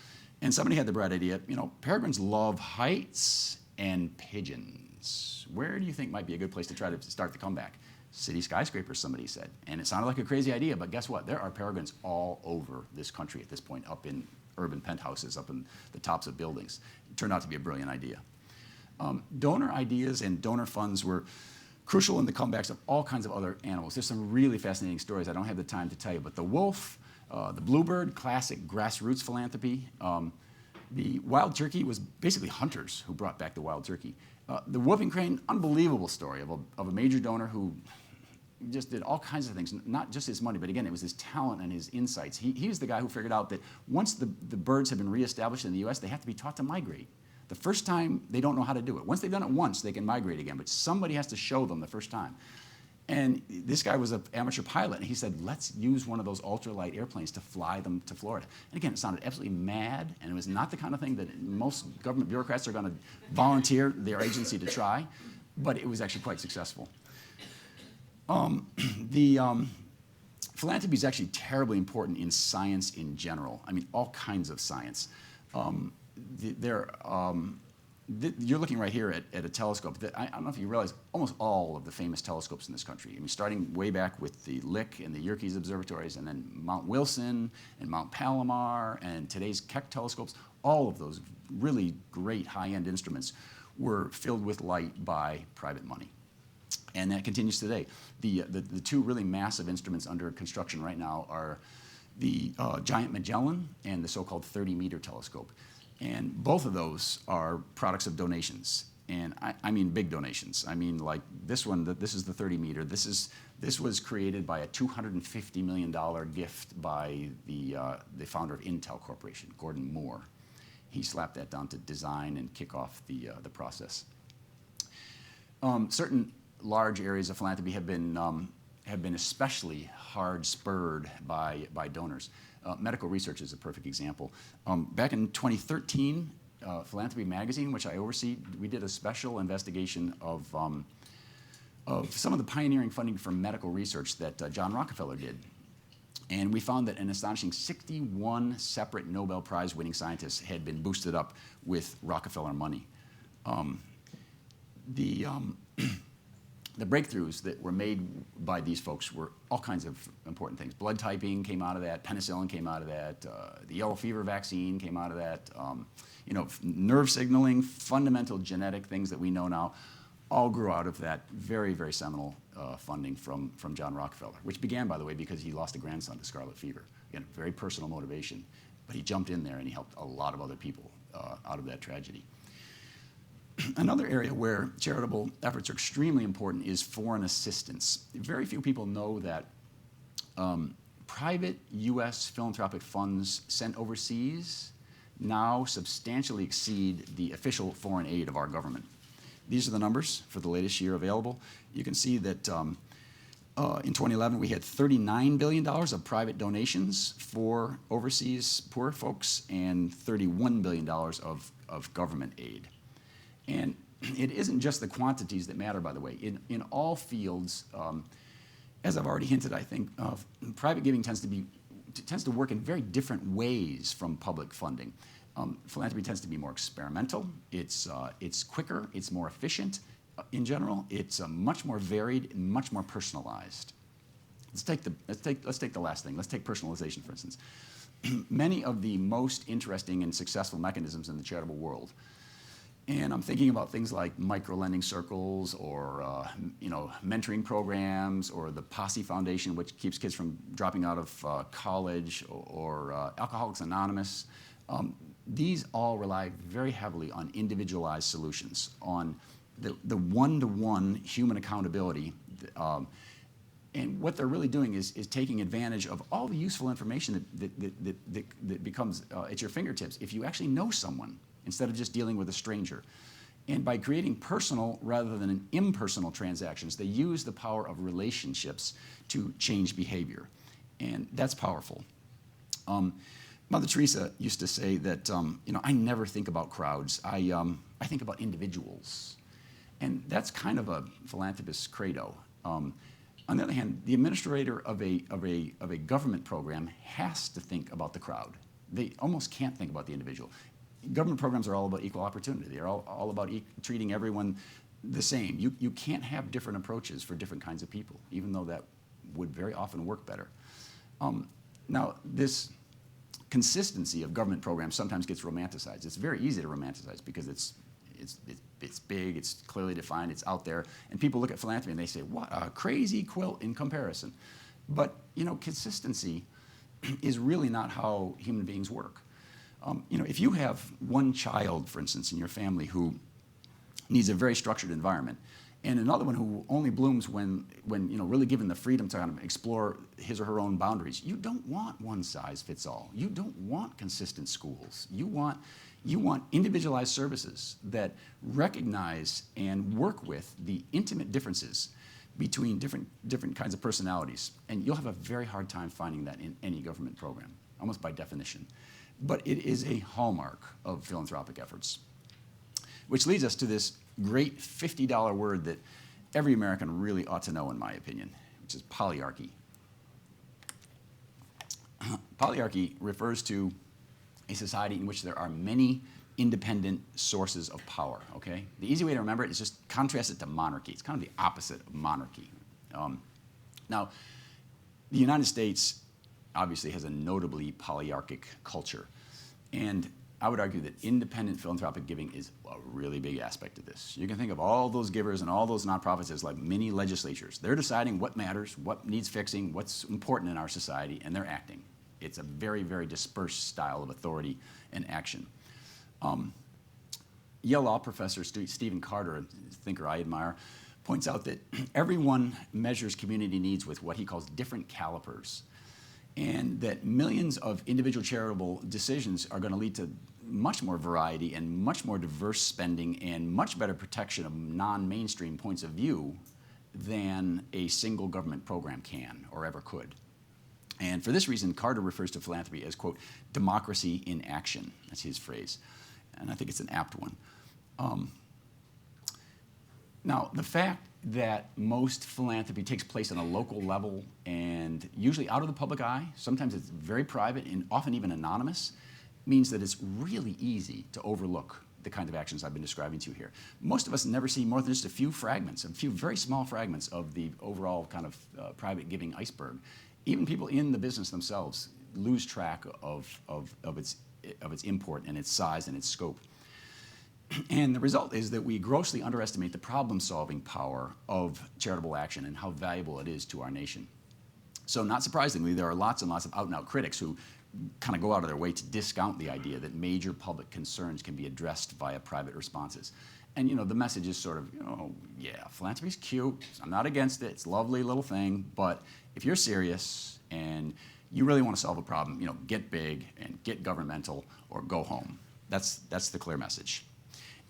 And somebody had the bright idea, peregrines love heights and pigeons. Where do you think might be a good place to try to start the comeback? City skyscrapers, somebody said. And it sounded like a crazy idea, but guess what? There are peregrines all over this country at this point, up in urban penthouses, up in the tops of buildings. It turned out to be a brilliant idea. Donor ideas and donor funds were crucial in the comebacks of all kinds of other animals. There's some really fascinating stories I don't have the time to tell you, but the wolf, the bluebird, classic grassroots philanthropy. The wild turkey was basically hunters who brought back the wild turkey. The whooping crane, unbelievable story of a major donor who just did all kinds of things, not just his money, but again, it was his talent and his insights. He was the guy who figured out that once the birds have been reestablished in the US, they have to be taught to migrate. The first time, they don't know how to do it. Once they've done it once, they can migrate again, but somebody has to show them the first time. And this guy was an amateur pilot, and he said, let's use one of those ultralight airplanes to fly them to Florida. And again, it sounded absolutely mad, and it was not the kind of thing that most government bureaucrats are going to volunteer their agency to try, but it was actually quite successful. Philanthropy is actually terribly important in science in general. I mean, all kinds of science. You're looking right here at a telescope. I don't know if you realize, almost all of the famous telescopes in this country, I mean, starting way back with the Lick and the Yerkes observatories, and then Mount Wilson and Mount Palomar and today's Keck telescopes, all of those really great high-end instruments were filled with light by private money. And that continues today. The two really massive instruments under construction right now are the Giant Magellan and the so-called 30-meter telescope. And both of those are products of donations. And I mean big donations. I mean, like this one, this is the 30-meter. This was created by a $250 million gift by the founder of Intel Corporation, Gordon Moore. He slapped that down to design and kick off the process. Certain large areas of philanthropy have been especially hard spurred by donors. Medical research is a perfect example. Back in 2013, Philanthropy Magazine, which I oversee, we did a special investigation of some of the pioneering funding for medical research that John Rockefeller did. And we found that an astonishing 61 separate Nobel Prize winning scientists had been boosted up with Rockefeller money. The breakthroughs that were made by these folks were all kinds of important things. Blood typing came out of that, penicillin came out of that, the yellow fever vaccine came out of that, nerve signaling, fundamental genetic things that we know now, all grew out of that very, very seminal funding from John Rockefeller, which began, by the way, because he lost a grandson to scarlet fever. Again, very personal motivation, but he jumped in there and he helped a lot of other people out of that tragedy. Another area where charitable efforts are extremely important is foreign assistance. Very few people know that private U.S. philanthropic funds sent overseas now substantially exceed the official foreign aid of our government. These are the numbers for the latest year available. You can see that in 2011 we had $39 billion of private donations for overseas poor folks and $31 billion of government aid. And it isn't just the quantities that matter, by the way. In all fields, as I've already hinted, I think, private giving tends to work in very different ways from public funding. Philanthropy tends to be more experimental. It's quicker. It's more efficient in general. It's much more varied and much more personalized. Let's take the last thing. Let's take personalization, for instance. Many of the most interesting and successful mechanisms in the charitable world. And I'm thinking about things like micro-lending circles or mentoring programs or the Posse Foundation, which keeps kids from dropping out of college, or Alcoholics Anonymous. These all rely very heavily on individualized solutions, on the one-to-one human accountability. And what they're really doing is taking advantage of all the useful information that becomes at your fingertips if you actually know someone, instead of just dealing with a stranger. And by creating personal rather than impersonal transactions, they use the power of relationships to change behavior. And that's powerful. Mother Teresa used to say that, I never think about crowds. I think about individuals. And that's kind of a philanthropist's credo. On the other hand, the administrator of a government program has to think about the crowd. They almost can't think about the individual. Government programs are all about equal opportunity. They're all about treating everyone the same. You can't have different approaches for different kinds of people, even though that would very often work better. Now, this consistency of government programs sometimes gets romanticized. It's very easy to romanticize because it's it's big, it's clearly defined, it's out there, and people look at philanthropy and they say, what a crazy quilt in comparison. But, consistency is really not how human beings work. If you have one child, for instance, in your family who needs a very structured environment, and another one who only blooms when really given the freedom to kind of explore his or her own boundaries, you don't want one size fits all. You don't want consistent schools. You want individualized services that recognize and work with the intimate differences between different kinds of personalities. And you'll have a very hard time finding that in any government program, almost by definition. But it is a hallmark of philanthropic efforts. Which leads us to this great $50 word that every American really ought to know, in my opinion, which is polyarchy. Polyarchy refers to a society in which there are many independent sources of power, okay? The easy way to remember it is just contrast it to monarchy. It's kind of the opposite of monarchy. Now, the United States obviously has a notably polyarchic culture, and I would argue that independent philanthropic giving is a really big aspect of this. You can think of all those givers and all those nonprofits as like mini legislatures. They're deciding what matters, what needs fixing, what's important in our society, and they're acting. It's a very, very dispersed style of authority and action. Yale Law professor Stephen Carter, a thinker I admire, points out that everyone measures community needs with what he calls different calipers, and that millions of individual charitable decisions are going to lead to much more variety and much more diverse spending and much better protection of non-mainstream points of view than a single government program can or ever could. And for this reason, Carter refers to philanthropy as, quote, democracy in action. That's his phrase. And I think it's an apt one. Now, the fact that most philanthropy takes place on a local level and usually out of the public eye, sometimes it's very private and often even anonymous, means that it's really easy to overlook the kind of actions I've been describing to you here. Most of us never see more than just a few fragments, a few very small fragments of the overall kind of private giving iceberg. Even people in the business themselves lose track of its import and its size and its scope. And the result is that we grossly underestimate the problem-solving power of charitable action and how valuable it is to our nation. So not surprisingly, there are lots and lots of out-and-out critics who kind of go out of their way to discount the idea that major public concerns can be addressed via private responses. And the message is sort of, yeah, philanthropy's cute, I'm not against it, it's a lovely little thing, but if you're serious and you really want to solve a problem, get big and get governmental or go home. That's the clear message.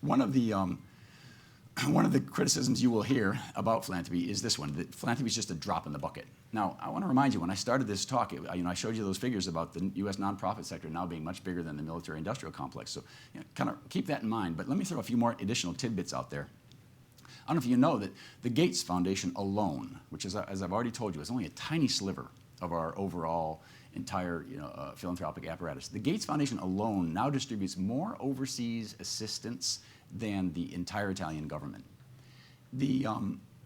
One of the criticisms you will hear about philanthropy is this one, that philanthropy is just a drop in the bucket. Now, I want to remind you, when I started this talk, I showed you those figures about the U.S. nonprofit sector now being much bigger than the military-industrial complex. So kind of keep that in mind. But let me throw a few more additional tidbits out there. I don't know if you know that the Gates Foundation alone, which is, as I've already told you, is only a tiny sliver of our overall entire philanthropic apparatus. The Gates Foundation alone now distributes more overseas assistance than the entire Italian government.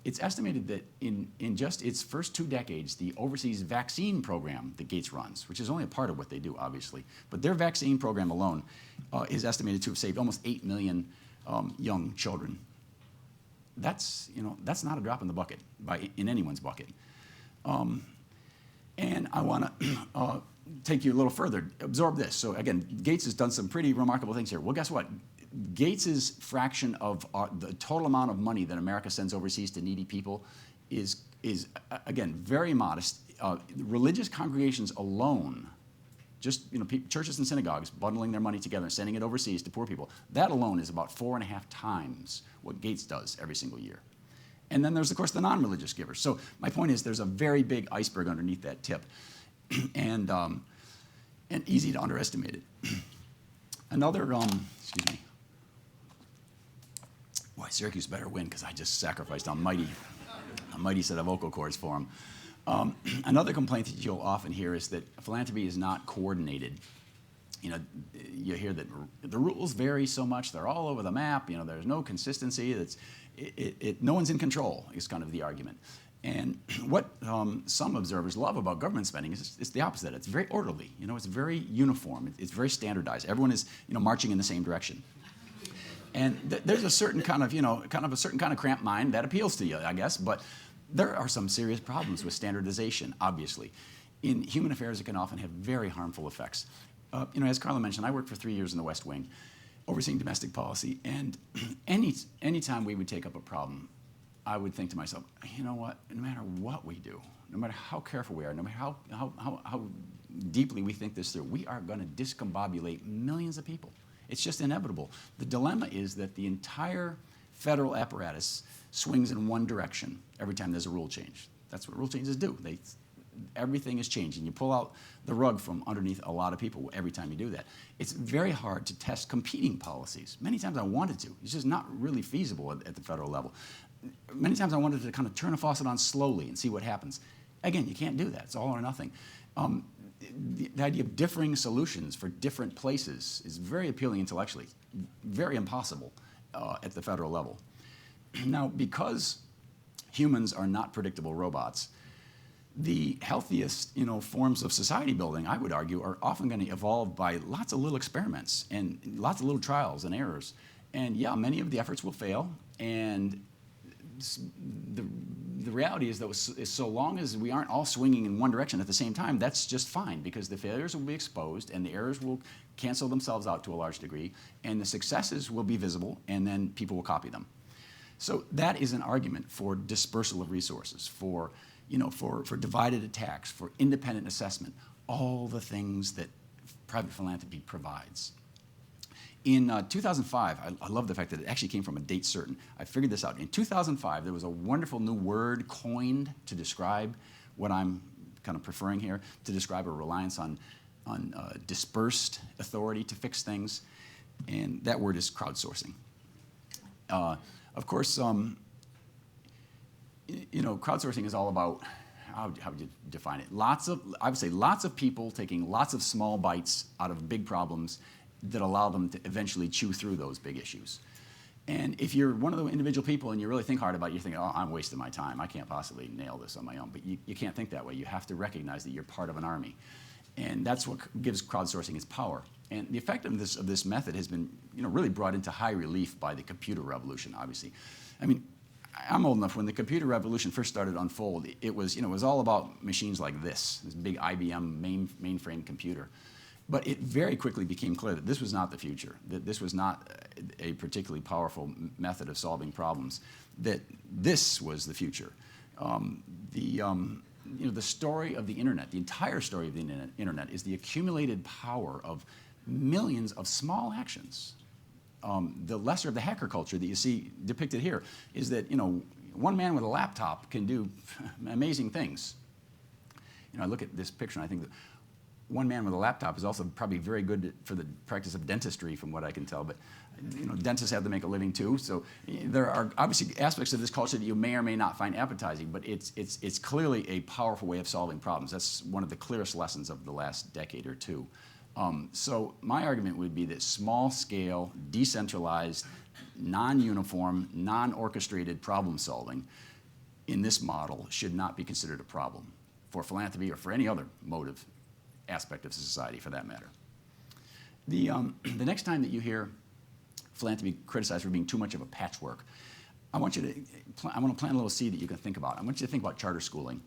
It's estimated that in just its first 2 decades, the overseas vaccine program that Gates runs, which is only a part of what they do, obviously, but their vaccine program alone is estimated to have saved almost 8 million young children. That's not a drop in the bucket in anyone's bucket. And I want to take you a little further. Absorb this. So again, Gates has done some pretty remarkable things here. Well, guess what? Gates's fraction of the total amount of money that America sends overseas to needy people is again very modest. Religious congregations alone, just churches and synagogues bundling their money together and sending it overseas to poor people, that alone is about 4.5 times what Gates does every single year. And then there's, of course, the non-religious givers. So my point is there's a very big iceberg underneath that tip, and easy to underestimate it. Another, excuse me. Boy, Syracuse better win because I just sacrificed a mighty set of vocal cords for them. Another complaint that you'll often hear is that philanthropy is not coordinated. You hear that the rules vary so much; they're all over the map. There's no consistency. No one's in control is kind of the argument. And what some observers love about government spending is it's the opposite. It's very orderly. It's very uniform. It's very standardized. Everyone is marching in the same direction. And there's a certain kind of, a certain kind of cramped mind that appeals to you, I guess. But there are some serious problems with standardization, obviously. In human affairs, it can often have very harmful effects. As Carla mentioned, I worked for 3 years in the West Wing, overseeing domestic policy. And anytime we would take up a problem, I would think to myself, you know what, no matter what we do, no matter how careful we are, no matter how deeply we think this through, we are going to discombobulate millions of people. It's just inevitable. The dilemma is that the entire federal apparatus swings in one direction every time there's a rule change. That's what rule changes do. Everything is changing. You pull out the rug from underneath a lot of people every time you do that. It's very hard to test competing policies. Many times I wanted to. It's just not really feasible at the federal level. Many times I wanted to kind of turn a faucet on slowly and see what happens. Again, you can't do that. It's all or nothing. The idea of differing solutions for different places is very appealing intellectually, very impossible at the federal level. Now, because humans are not predictable robots, the healthiest forms of society building, I would argue, are often going to evolve by lots of little experiments and lots of little trials and errors. And yeah, many of the efforts will fail, and the reality is that so long as we aren't all swinging in one direction at the same time, that's just fine, because the failures will be exposed and the errors will cancel themselves out to a large degree, and the successes will be visible, and then people will copy them. So that is an argument for dispersal of resources, for divided attacks, for independent assessment, all the things that private philanthropy provides. In 2005, I love the fact that it actually came from a date certain. I figured this out. In 2005, there was a wonderful new word coined to describe what I'm kind of preferring here, to describe a reliance on dispersed authority to fix things, and that word is crowdsourcing. Of course, crowdsourcing is all about, how would you define it? I would say lots of people taking lots of small bites out of big problems that allow them to eventually chew through those big issues. And if you're one of the individual people and you really think hard about it, you're thinking, oh, I'm wasting my time. I can't possibly nail this on my own. But you can't think that way. You have to recognize that you're part of an army. And that's what gives crowdsourcing its power. And the effectiveness of this method has been really brought into high relief by the computer revolution, obviously. I mean, I'm old enough. When the computer revolution first started to unfold, it was all about machines like this big IBM mainframe computer. But it very quickly became clear that this was not the future, that this was not a particularly powerful method of solving problems, that this was the future. The story of the internet, the entire story of the internet, is the accumulated power of millions of small actions. The lesser of the hacker culture that you see depicted here is that one man with a laptop can do amazing things. I look at this picture and I think that one man with a laptop is also probably very good for the practice of dentistry, from what I can tell. But dentists have to make a living too. So there are obviously aspects of this culture that you may or may not find appetizing. But it's clearly a powerful way of solving problems. That's one of the clearest lessons of the last decade or two. So my argument would be that small-scale, decentralized, non-uniform, non-orchestrated problem solving in this model should not be considered a problem for philanthropy or for any other motive aspect of society, for that matter. The next time that you hear philanthropy criticized for being too much of a patchwork, I want to plant a little seed that you can think about. I want you to think about charter schooling.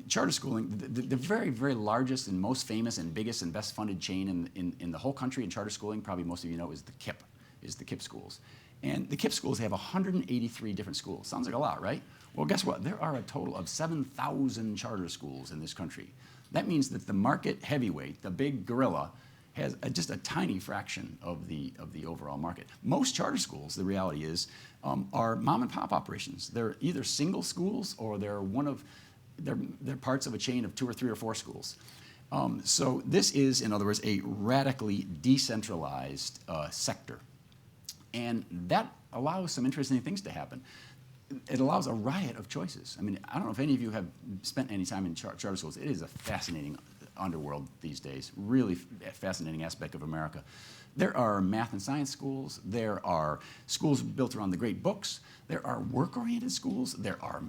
Charter schooling, the very, very largest and most famous and biggest and best funded chain in the whole country in charter schooling, probably most of you know, is the KIPP schools. And the KIPP schools have 183 different schools. Sounds like a lot, right? Well, guess what? There are a total of 7,000 charter schools in this country. That means that the market heavyweight, the big gorilla, has just a tiny fraction of the overall market. Most charter schools, the reality is, are mom and pop operations. They're either single schools or they're parts of a chain of 2 or 3 or 4 schools. So this is, in other words, a radically decentralized sector. And that allows some interesting things to happen. It allows a riot of choices. I mean, I don't know if any of you have spent any time in charter schools. It is a fascinating underworld these days, really fascinating aspect of America. There are math and science schools. There are schools built around the great books. There are work-oriented schools. There are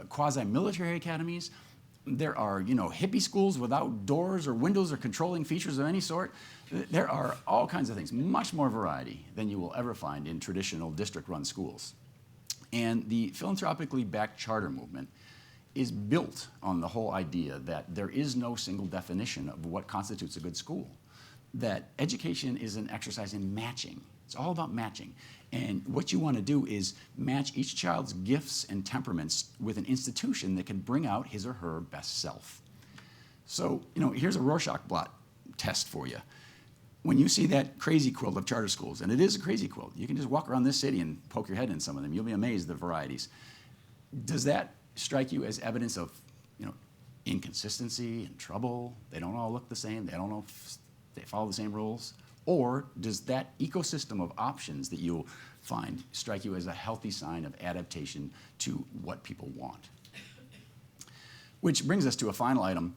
quasi-military academies. There are, hippie schools without doors or windows or controlling features of any sort. There are all kinds of things, much more variety than you will ever find in traditional district-run schools. And the philanthropically backed charter movement is built on the whole idea that there is no single definition of what constitutes a good school, that education is an exercise in matching. It's all about matching. And what you want to do is match each child's gifts and temperaments with an institution that can bring out his or her best self. So, here's a Rorschach blot test for you. When you see that crazy quilt of charter schools, and it is a crazy quilt, you can just walk around this city and poke your head in some of them. You'll be amazed at the varieties. Does that strike you as evidence of, inconsistency and trouble? They don't all look the same. They don't know if they follow the same rules. Or does that ecosystem of options that you'll find strike you as a healthy sign of adaptation to what people want? Which brings us to a final item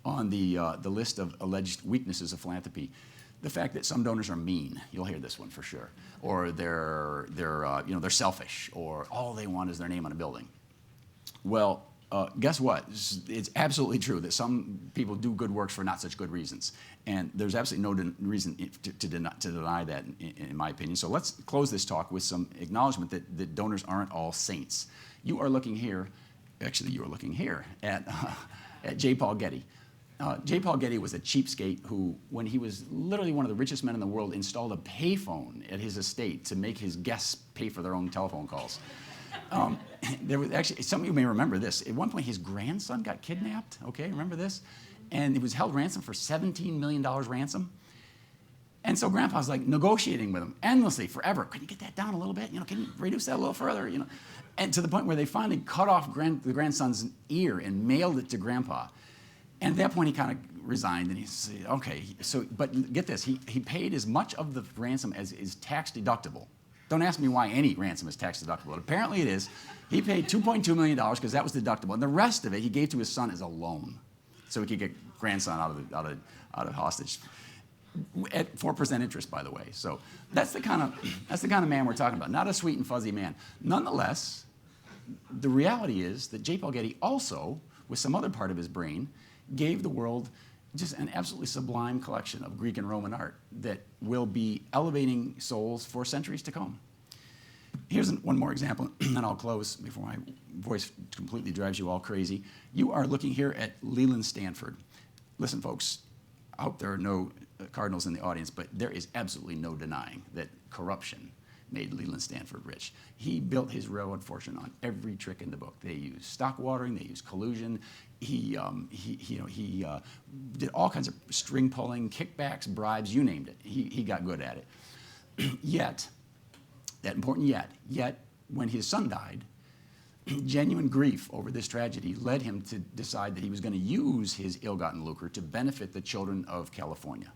on the list of alleged weaknesses of philanthropy. The fact that some donors are mean. You'll hear this one for sure. Or they're selfish, or all they want is their name on a building. Well, guess what? It's absolutely true that some people do good works for not such good reasons. And there's absolutely no reason to deny that, in my opinion. So let's close this talk with some acknowledgement that donors aren't all saints. You are looking here at J. Paul Getty. J. Paul Getty was a cheapskate who, when he was literally one of the richest men in the world, installed a payphone at his estate to make his guests pay for their own telephone calls. There was actually, some of you may remember this. At one point, his grandson got kidnapped. Okay, remember this? And he was held ransom for $17 million ransom. And so Grandpa's like negotiating with him endlessly, forever. Can you get that down a little bit? Can you reduce that a little further? And to the point where they finally cut off the grandson's ear and mailed it to Grandpa. And at that point, he kind of resigned, and he said, okay. So, but get this, he paid as much of the ransom as is tax deductible. Don't ask me why any ransom is tax deductible, but apparently it is. He paid $2.2 million because that was deductible, and the rest of it he gave to his son as a loan, so he could get grandson out of hostage, at 4% interest, by the way. So that's the kind of man we're talking about. Not a sweet and fuzzy man. Nonetheless, the reality is that J. Paul Getty also, with some other part of his brain, gave the world just an absolutely sublime collection of Greek and Roman art that will be elevating souls for centuries to come. Here's one more example, and I'll close before my voice completely drives you all crazy. You are looking here at Leland Stanford. Listen, folks, I hope there are no Cardinals in the audience, but there is absolutely no denying that corruption made Leland Stanford rich. He built his railroad fortune on every trick in the book. They used stock watering, they used collusion. He did all kinds of string pulling, kickbacks, bribes, you named it. He got good at it. Yet, when his son died, genuine grief over this tragedy led him to decide that he was going to use his ill-gotten lucre to benefit the children of California,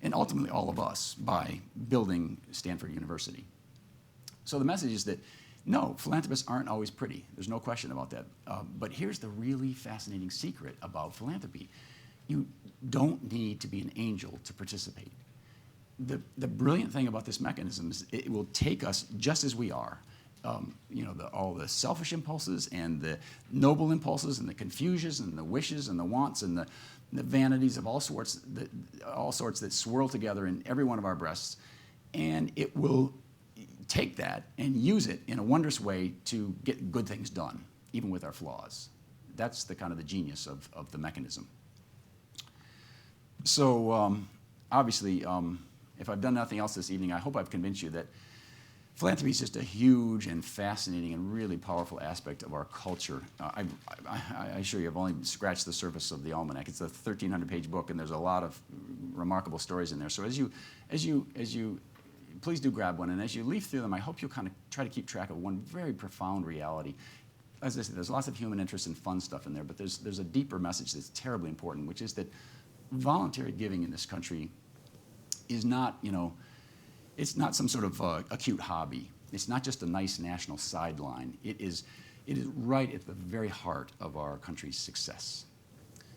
and ultimately all of us, by building Stanford University. So the message is that, no, philanthropists aren't always pretty. There's no question about that. But here's the really fascinating secret about philanthropy. You don't need to be an angel to participate. The brilliant thing about this mechanism is it will take us just as we are. All the selfish impulses and the noble impulses and the confusions and the wishes and the wants and the vanities of all sorts that swirl together in every one of our breasts, and it will take that and use it in a wondrous way to get good things done, even with our flaws. That's the kind of the genius of the mechanism. So obviously, if I've done nothing else this evening, I hope I've convinced you that philanthropy is just a huge and fascinating and really powerful aspect of our culture. I assure you, I've only scratched the surface of the Almanac. It's a 1,300-page book, and there's a lot of remarkable stories in there. So as you please do grab one, and as you leaf through them, I hope you'll kind of try to keep track of one very profound reality. As I said, there's lots of human interest and fun stuff in there, but there's a deeper message that's terribly important, which is that voluntary giving in this country is not, it's not some sort of acute hobby. It's not just a nice national sideline. It is right at the very heart of our country's success.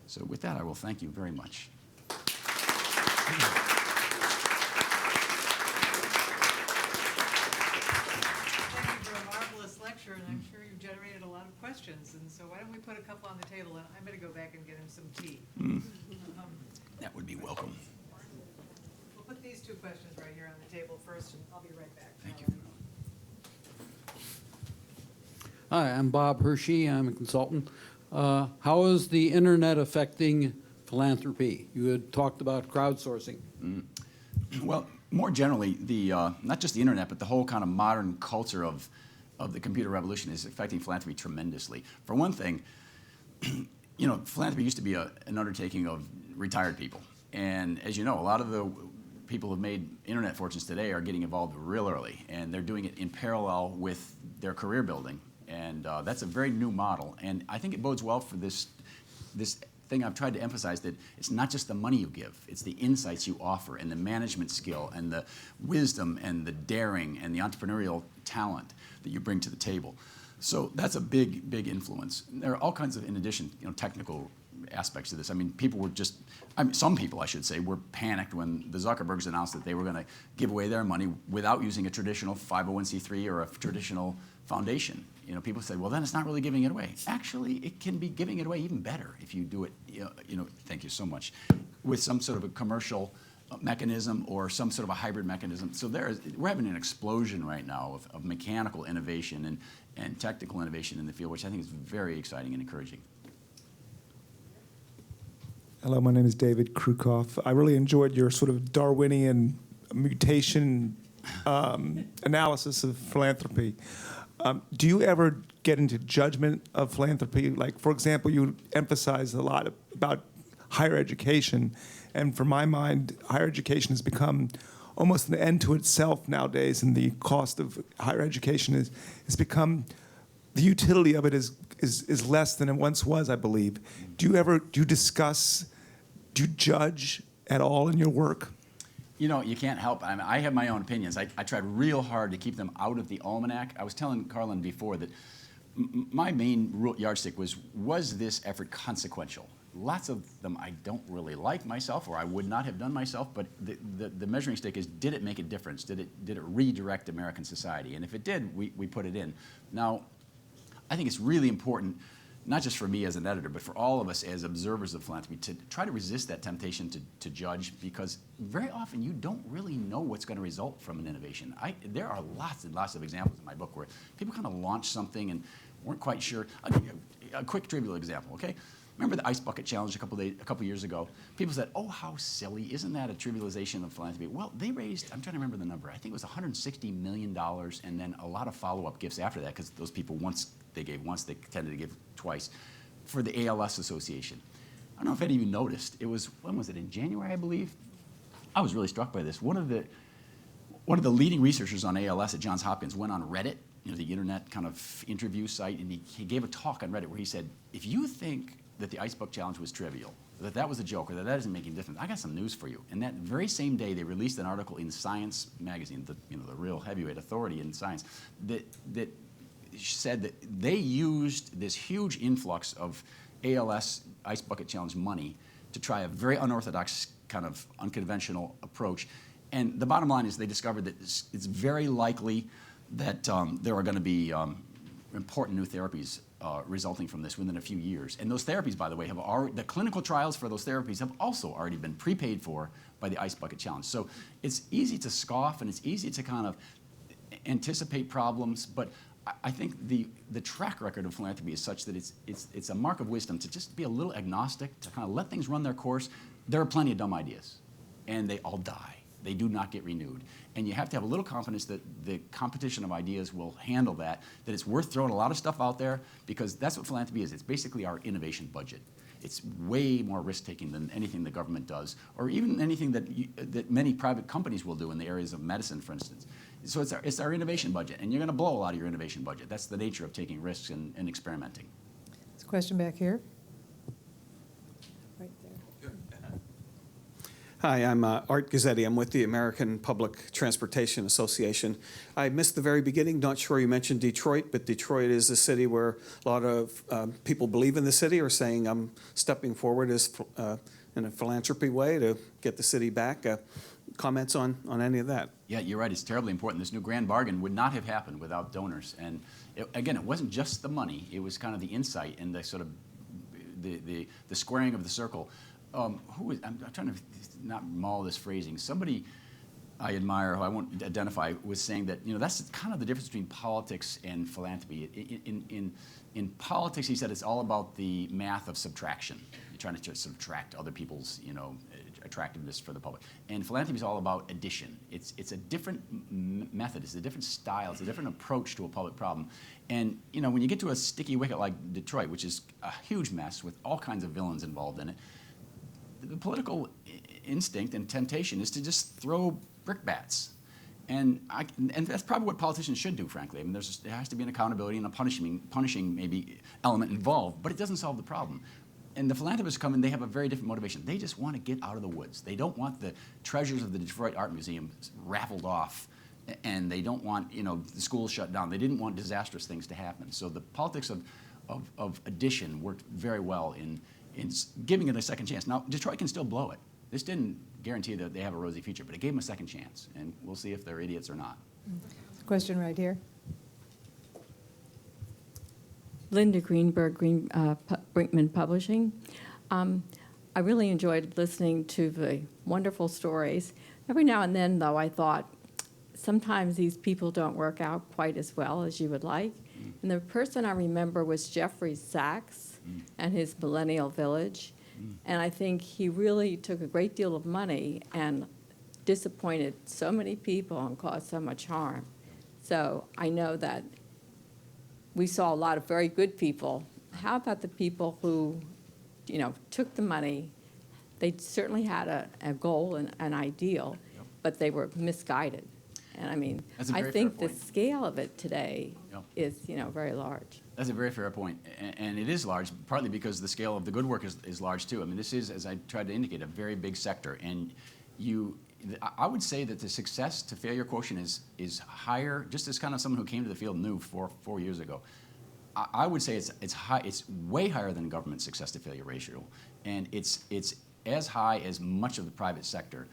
So with that, I will thank you very much. And I'm sure you've generated a lot of questions. questions, and so why don't we put a couple on the table, and I'm going to go back and get him some tea. That would be welcome. We'll put these two questions right here on the table first, and I'll be right back. Thank you. Hi, I'm Bob Hershey. I'm a consultant. How is the internet affecting philanthropy? You had talked about crowdsourcing. Well, more generally, the not just the internet, but the whole kind of modern culture of the computer revolution is affecting philanthropy tremendously. For one thing, philanthropy used to be an undertaking of retired people. And as you know, a lot of the people who've made internet fortunes today are getting involved real early, and they're doing it in parallel with their career building. And that's a very new model. And I think it bodes well for this thing I've tried to emphasize, that it's not just the money you give, it's the insights you offer and the management skill and the wisdom and the daring and the entrepreneurial talent that you bring to the table. So that's a big, big influence. There are all kinds of, in addition, technical aspects to this. I mean, some people, I should say, were panicked when the Zuckerbergs announced that they were going to give away their money without using a traditional 501c3 or a traditional foundation. People say, well, then it's not really giving it away. Actually, it can be giving it away even better if you do it, thank you so much, with some sort of a commercial mechanism or some sort of a hybrid mechanism. So we're having an explosion right now of mechanical innovation and technical innovation in the field, which I think is very exciting and encouraging. Hello, my name is David Krukoff. I really enjoyed your sort of Darwinian mutation analysis of philanthropy. Do you ever get into judgment of philanthropy? Like, for example, you emphasize a lot about higher education, and for my mind, higher education has become almost an end to itself nowadays, and the cost of higher education has become, the utility of it is less than it once was, I believe. Do you discuss, do you judge at all in your work? You can't help. I have my own opinions. I tried real hard to keep them out of the Almanac. I was telling Carlin before that my main yardstick was this effort consequential? Lots of them I don't really like myself, or I would not have done myself, but the measuring stick is, did it make a difference? Did it redirect American society? And if it did, we put it in. Now, I think it's really important, not just for me as an editor, but for all of us as observers of philanthropy, to try to resist that temptation to judge, because very often you don't really know what's going to result from an innovation. There are lots and lots of examples in my book where people kind of launched something and weren't quite sure. A quick trivial example, okay? Remember the Ice Bucket Challenge a couple years ago? People said, oh, how silly. Isn't that a trivialization of philanthropy? Well, they raised, I'm trying to remember the number, I think it was $160 million, and then a lot of follow-up gifts after that, because those people, once they gave once, they tended to give twice, for the ALS Association. I don't know if any of you noticed. It was, when was it, in January, I believe? I was really struck by this. One of the leading researchers on ALS at Johns Hopkins went on Reddit, the internet kind of interview site, and he gave a talk on Reddit where he said, if you think that the Ice Bucket Challenge was trivial, that was a joke, or that isn't making a difference, I got some news for you. And that very same day, they released an article in Science magazine, the real heavyweight authority in science, that said that they used this huge influx of ALS Ice Bucket Challenge money to try a very unorthodox, kind of unconventional approach. And the bottom line is they discovered that it's very likely that there are going to be important new therapies resulting from this within a few years. And those therapies, by the way, the clinical trials for those therapies have also already been prepaid for by the Ice Bucket Challenge. So it's easy to scoff and it's easy to kind of anticipate problems, but I think the track record of philanthropy is such that it's a mark of wisdom to just be a little agnostic, to kind of let things run their course. There are plenty of dumb ideas, and they all die. They do not get renewed. And you have to have a little confidence that the competition of ideas will handle that it's worth throwing a lot of stuff out there, because that's what philanthropy is. It's basically our innovation budget. It's way more risk-taking than anything the government does, or even anything that many private companies will do in the areas of medicine, for instance. So it's our innovation budget, and you're going to blow a lot of your innovation budget. That's the nature of taking risks and experimenting. There's a question back here. Right there. Hi, I'm Art Gazzetti. I'm with the American Public Transportation Association. I missed the very beginning. Not sure you mentioned Detroit, but Detroit is a city where a lot of people believe in the city, or saying I'm stepping forward in a philanthropy way to get the city back. Comments on any of that? Yeah, you're right. It's terribly important. This new grand bargain would not have happened without donors. And Again, it wasn't just the money. It was kind of the insight and the sort of the squaring of the circle. I'm trying to not maul this phrasing. Somebody I admire, who I won't identify, was saying that, that's kind of the difference between politics and philanthropy. In politics, he said, it's all about the math of subtraction. You're trying to subtract other people's, attractiveness for the public. And philanthropy is all about addition. It's a different method. It's a different style. It's a different approach to a public problem. And, when you get to a sticky wicket like Detroit, which is a huge mess with all kinds of villains involved in it, the political instinct and temptation is to just throw brickbats. And that's probably what politicians should do, frankly. I mean, there has to be an accountability and a punishing maybe element involved, but it doesn't solve the problem. And the philanthropists come in, they have a very different motivation. They just want to get out of the woods. They don't want the treasures of the Detroit Art Museum raffled off, and they don't want, the schools shut down. They didn't want disastrous things to happen. So the politics of addition worked very well in giving it a second chance. Now, Detroit can still blow it. This didn't guarantee that they have a rosy future, but it gave them a second chance, and we'll see if they're idiots or not. Question right here. Linda Greenberg, Brinkman Publishing. I really enjoyed listening to the wonderful stories. Every now and then, though, I thought sometimes these people don't work out quite as well as you would like. And the person I remember was Jeffrey Sachs and his Millennial Village. And I think he really took a great deal of money and disappointed so many people and caused so much harm. So I know that we saw a lot of very good people. How about the people who, took the money? They certainly had a goal and an ideal, but they were misguided. And I mean, I think the scale of it today is, very large. That's a very fair point, and it is large, partly because the scale of the good work is large too. I mean, this is, as I tried to indicate, a very big sector, and I would say that the success to failure quotient is higher. Just as kind of someone who came to the field new 4 years ago, I would say it's high. It's way higher than government success to failure ratio, and it's as high as much of the private sector.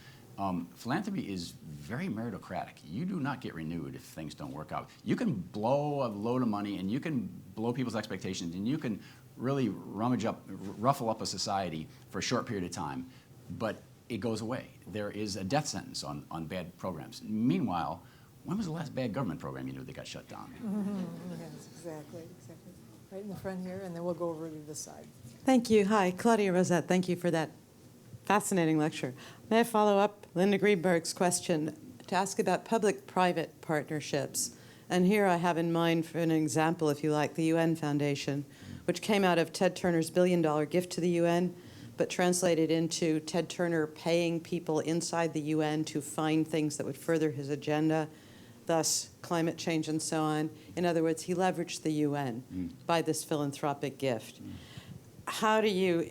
Philanthropy is very meritocratic. You do not get renewed if things don't work out. You can blow a load of money, and you can blow people's expectations, and you can really ruffle up a society for a short period of time, but it goes away. There is a death sentence on bad programs. Meanwhile, when was the last bad government program you knew that got shut down? Yes, exactly. Right in the front here, and then we'll go over to this side. Thank you. Hi, Claudia Rosette. Thank you for that fascinating lecture. May I follow up Linda Greenberg's question to ask about public-private partnerships? And here I have in mind, for an example, if you like, the UN Foundation, which came out of Ted Turner's billion-dollar gift to the UN, but translated into Ted Turner paying people inside the UN to find things that would further his agenda, thus climate change and so on. In other words, he leveraged the UN by this philanthropic gift. How do you,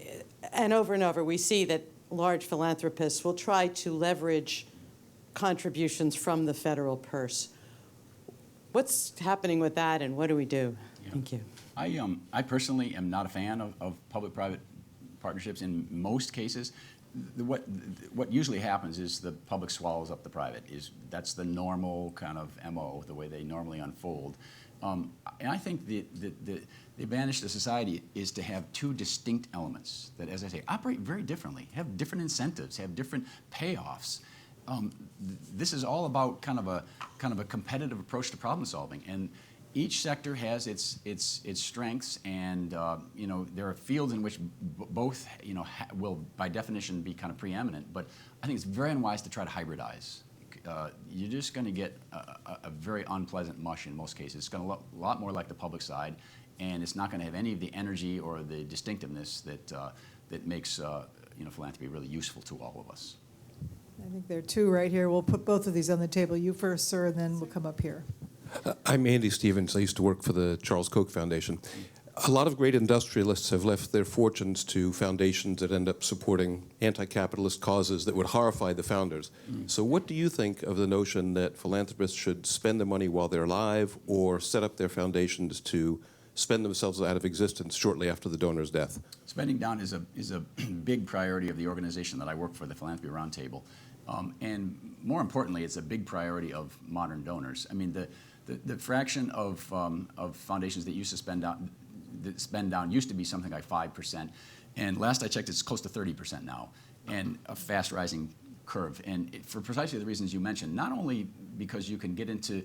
and over we see that large philanthropists will try to leverage contributions from the federal purse. What's happening with that, and what do we do? Yeah. Thank you. I personally am not a fan of public-private partnerships in most cases. What usually happens is the public swallows up the private. That's the normal kind of MO, the way they normally unfold. And I think the advantage to society is to have two distinct elements that, as I say, operate very differently, have different incentives, have different payoffs. This is all about kind of a competitive approach to problem solving, and each sector has its strengths, and there are fields in which both will by definition be kind of preeminent. But I think it's very unwise to try to hybridize. You're just going to get a very unpleasant mush in most cases. It's going to look a lot more like the public side, and it's not going to have any of the energy or the distinctiveness that makes philanthropy really useful to all of us. I think there are two right here. We'll put both of these on the table. You first, sir, and then we'll come up here. I'm Andy Stevens. I used to work for the Charles Koch Foundation. A lot of great industrialists have left their fortunes to foundations that end up supporting anti-capitalist causes that would horrify the founders. So what do you think of the notion that philanthropists should spend the money while they're alive, or set up their foundations to spend themselves out of existence shortly after the donor's death? Spending down is a big priority of the organization that I work for, the Philanthropy Roundtable. And more importantly, it's a big priority of modern donors. I mean, the fraction of foundations that used to spend down used to be something like 5%, and last I checked, it's close to 30% now, and a fast rising curve. And for precisely the reasons you mentioned, not only because you can get into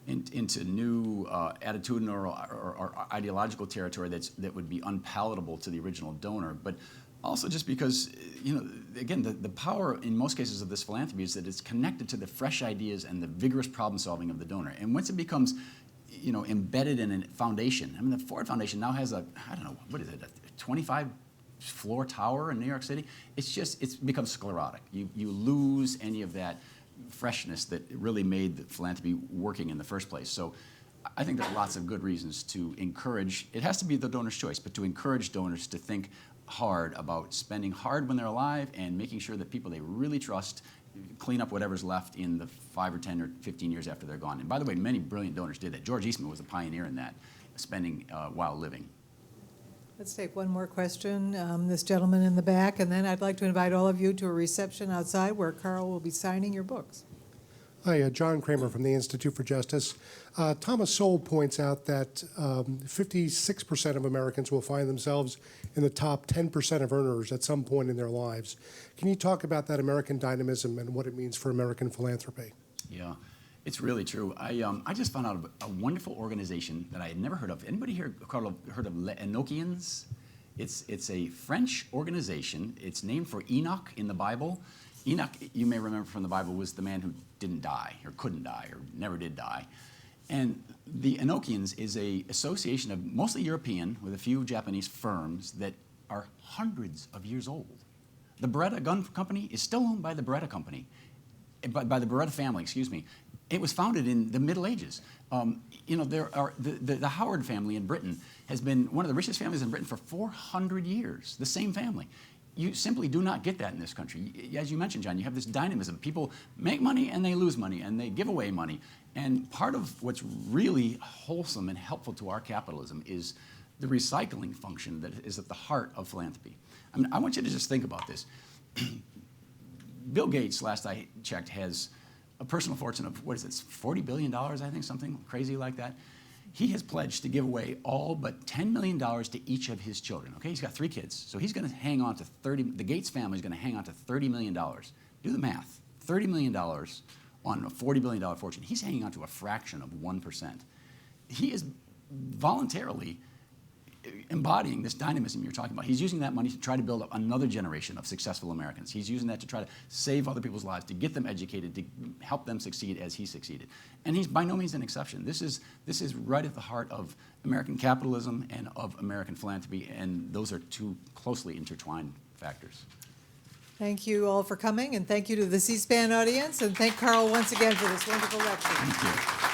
new attitudinal or ideological territory that would be unpalatable to the original donor, but also just because, again, the power in most cases of this philanthropy is that it's connected to the fresh ideas and the vigorous problem solving of the donor. And once it becomes, embedded in a foundation, I mean, the Ford Foundation now has a 25-floor tower in New York City. It's become sclerotic. You lose any of that freshness that really made the philanthropy working in the first place. So I think there are lots of good reasons to encourage, it has to be the donor's choice, but to encourage donors to think hard about spending hard when they're alive and making sure that people they really trust clean up whatever's left in the 5 or 10 or 15 years after they're gone. And by the way, many brilliant donors did that. George Eastman was a pioneer in that, spending while living. Let's take one more question, this gentleman in the back, and then I'd like to invite all of you to a reception outside where Karl will be signing your books. Hi, John Kramer from the Institute for Justice. Thomas Sowell points out that 56% of Americans will find themselves in the top 10% of earners at some point in their lives. Can you talk about that American dynamism and what it means for American philanthropy? Yeah, it's really true. I just found out of a wonderful organization that I had never heard of. Anybody here heard of Les Enochians? It's a French organization. It's named for Enoch in the Bible. Enoch, you may remember from the Bible, was the man who didn't die or couldn't die or never did die. And the Enochians is an association of mostly European with a few Japanese firms that are hundreds of years old. The Beretta gun company is still owned by the Beretta company, by the Beretta family, excuse me. It was founded in the Middle Ages. There are the Howard family in Britain has been one of the richest families in Britain for 400 years, the same family. You simply do not get that in this country. As you mentioned, John, you have this dynamism. People make money and they lose money and they give away money. And part of what's really wholesome and helpful to our capitalism is the recycling function that is at the heart of philanthropy. I mean, I want you to just think about this. Bill Gates, last I checked, has a personal fortune of, what is it, $40 billion, I think, something crazy like that. He has pledged to give away all but $10 million to each of his children. Okay, he's got 3 kids, so he's going to hang on to the Gates family is going to hang on to $30 million. Do the math, $30 million on a $40 billion fortune. He's hanging on to a fraction of 1%. He is voluntarily embodying this dynamism you're talking about. He's using that money to try to build up another generation of successful Americans. He's using that to try to save other people's lives, to get them educated, to help them succeed as he succeeded. And he's by no means an exception. This is right at the heart of American capitalism and of American philanthropy, and those are 2 closely intertwined factors. Thank you all for coming, and thank you to the C-SPAN audience, and thank Karl once again for this wonderful lecture. Thank you.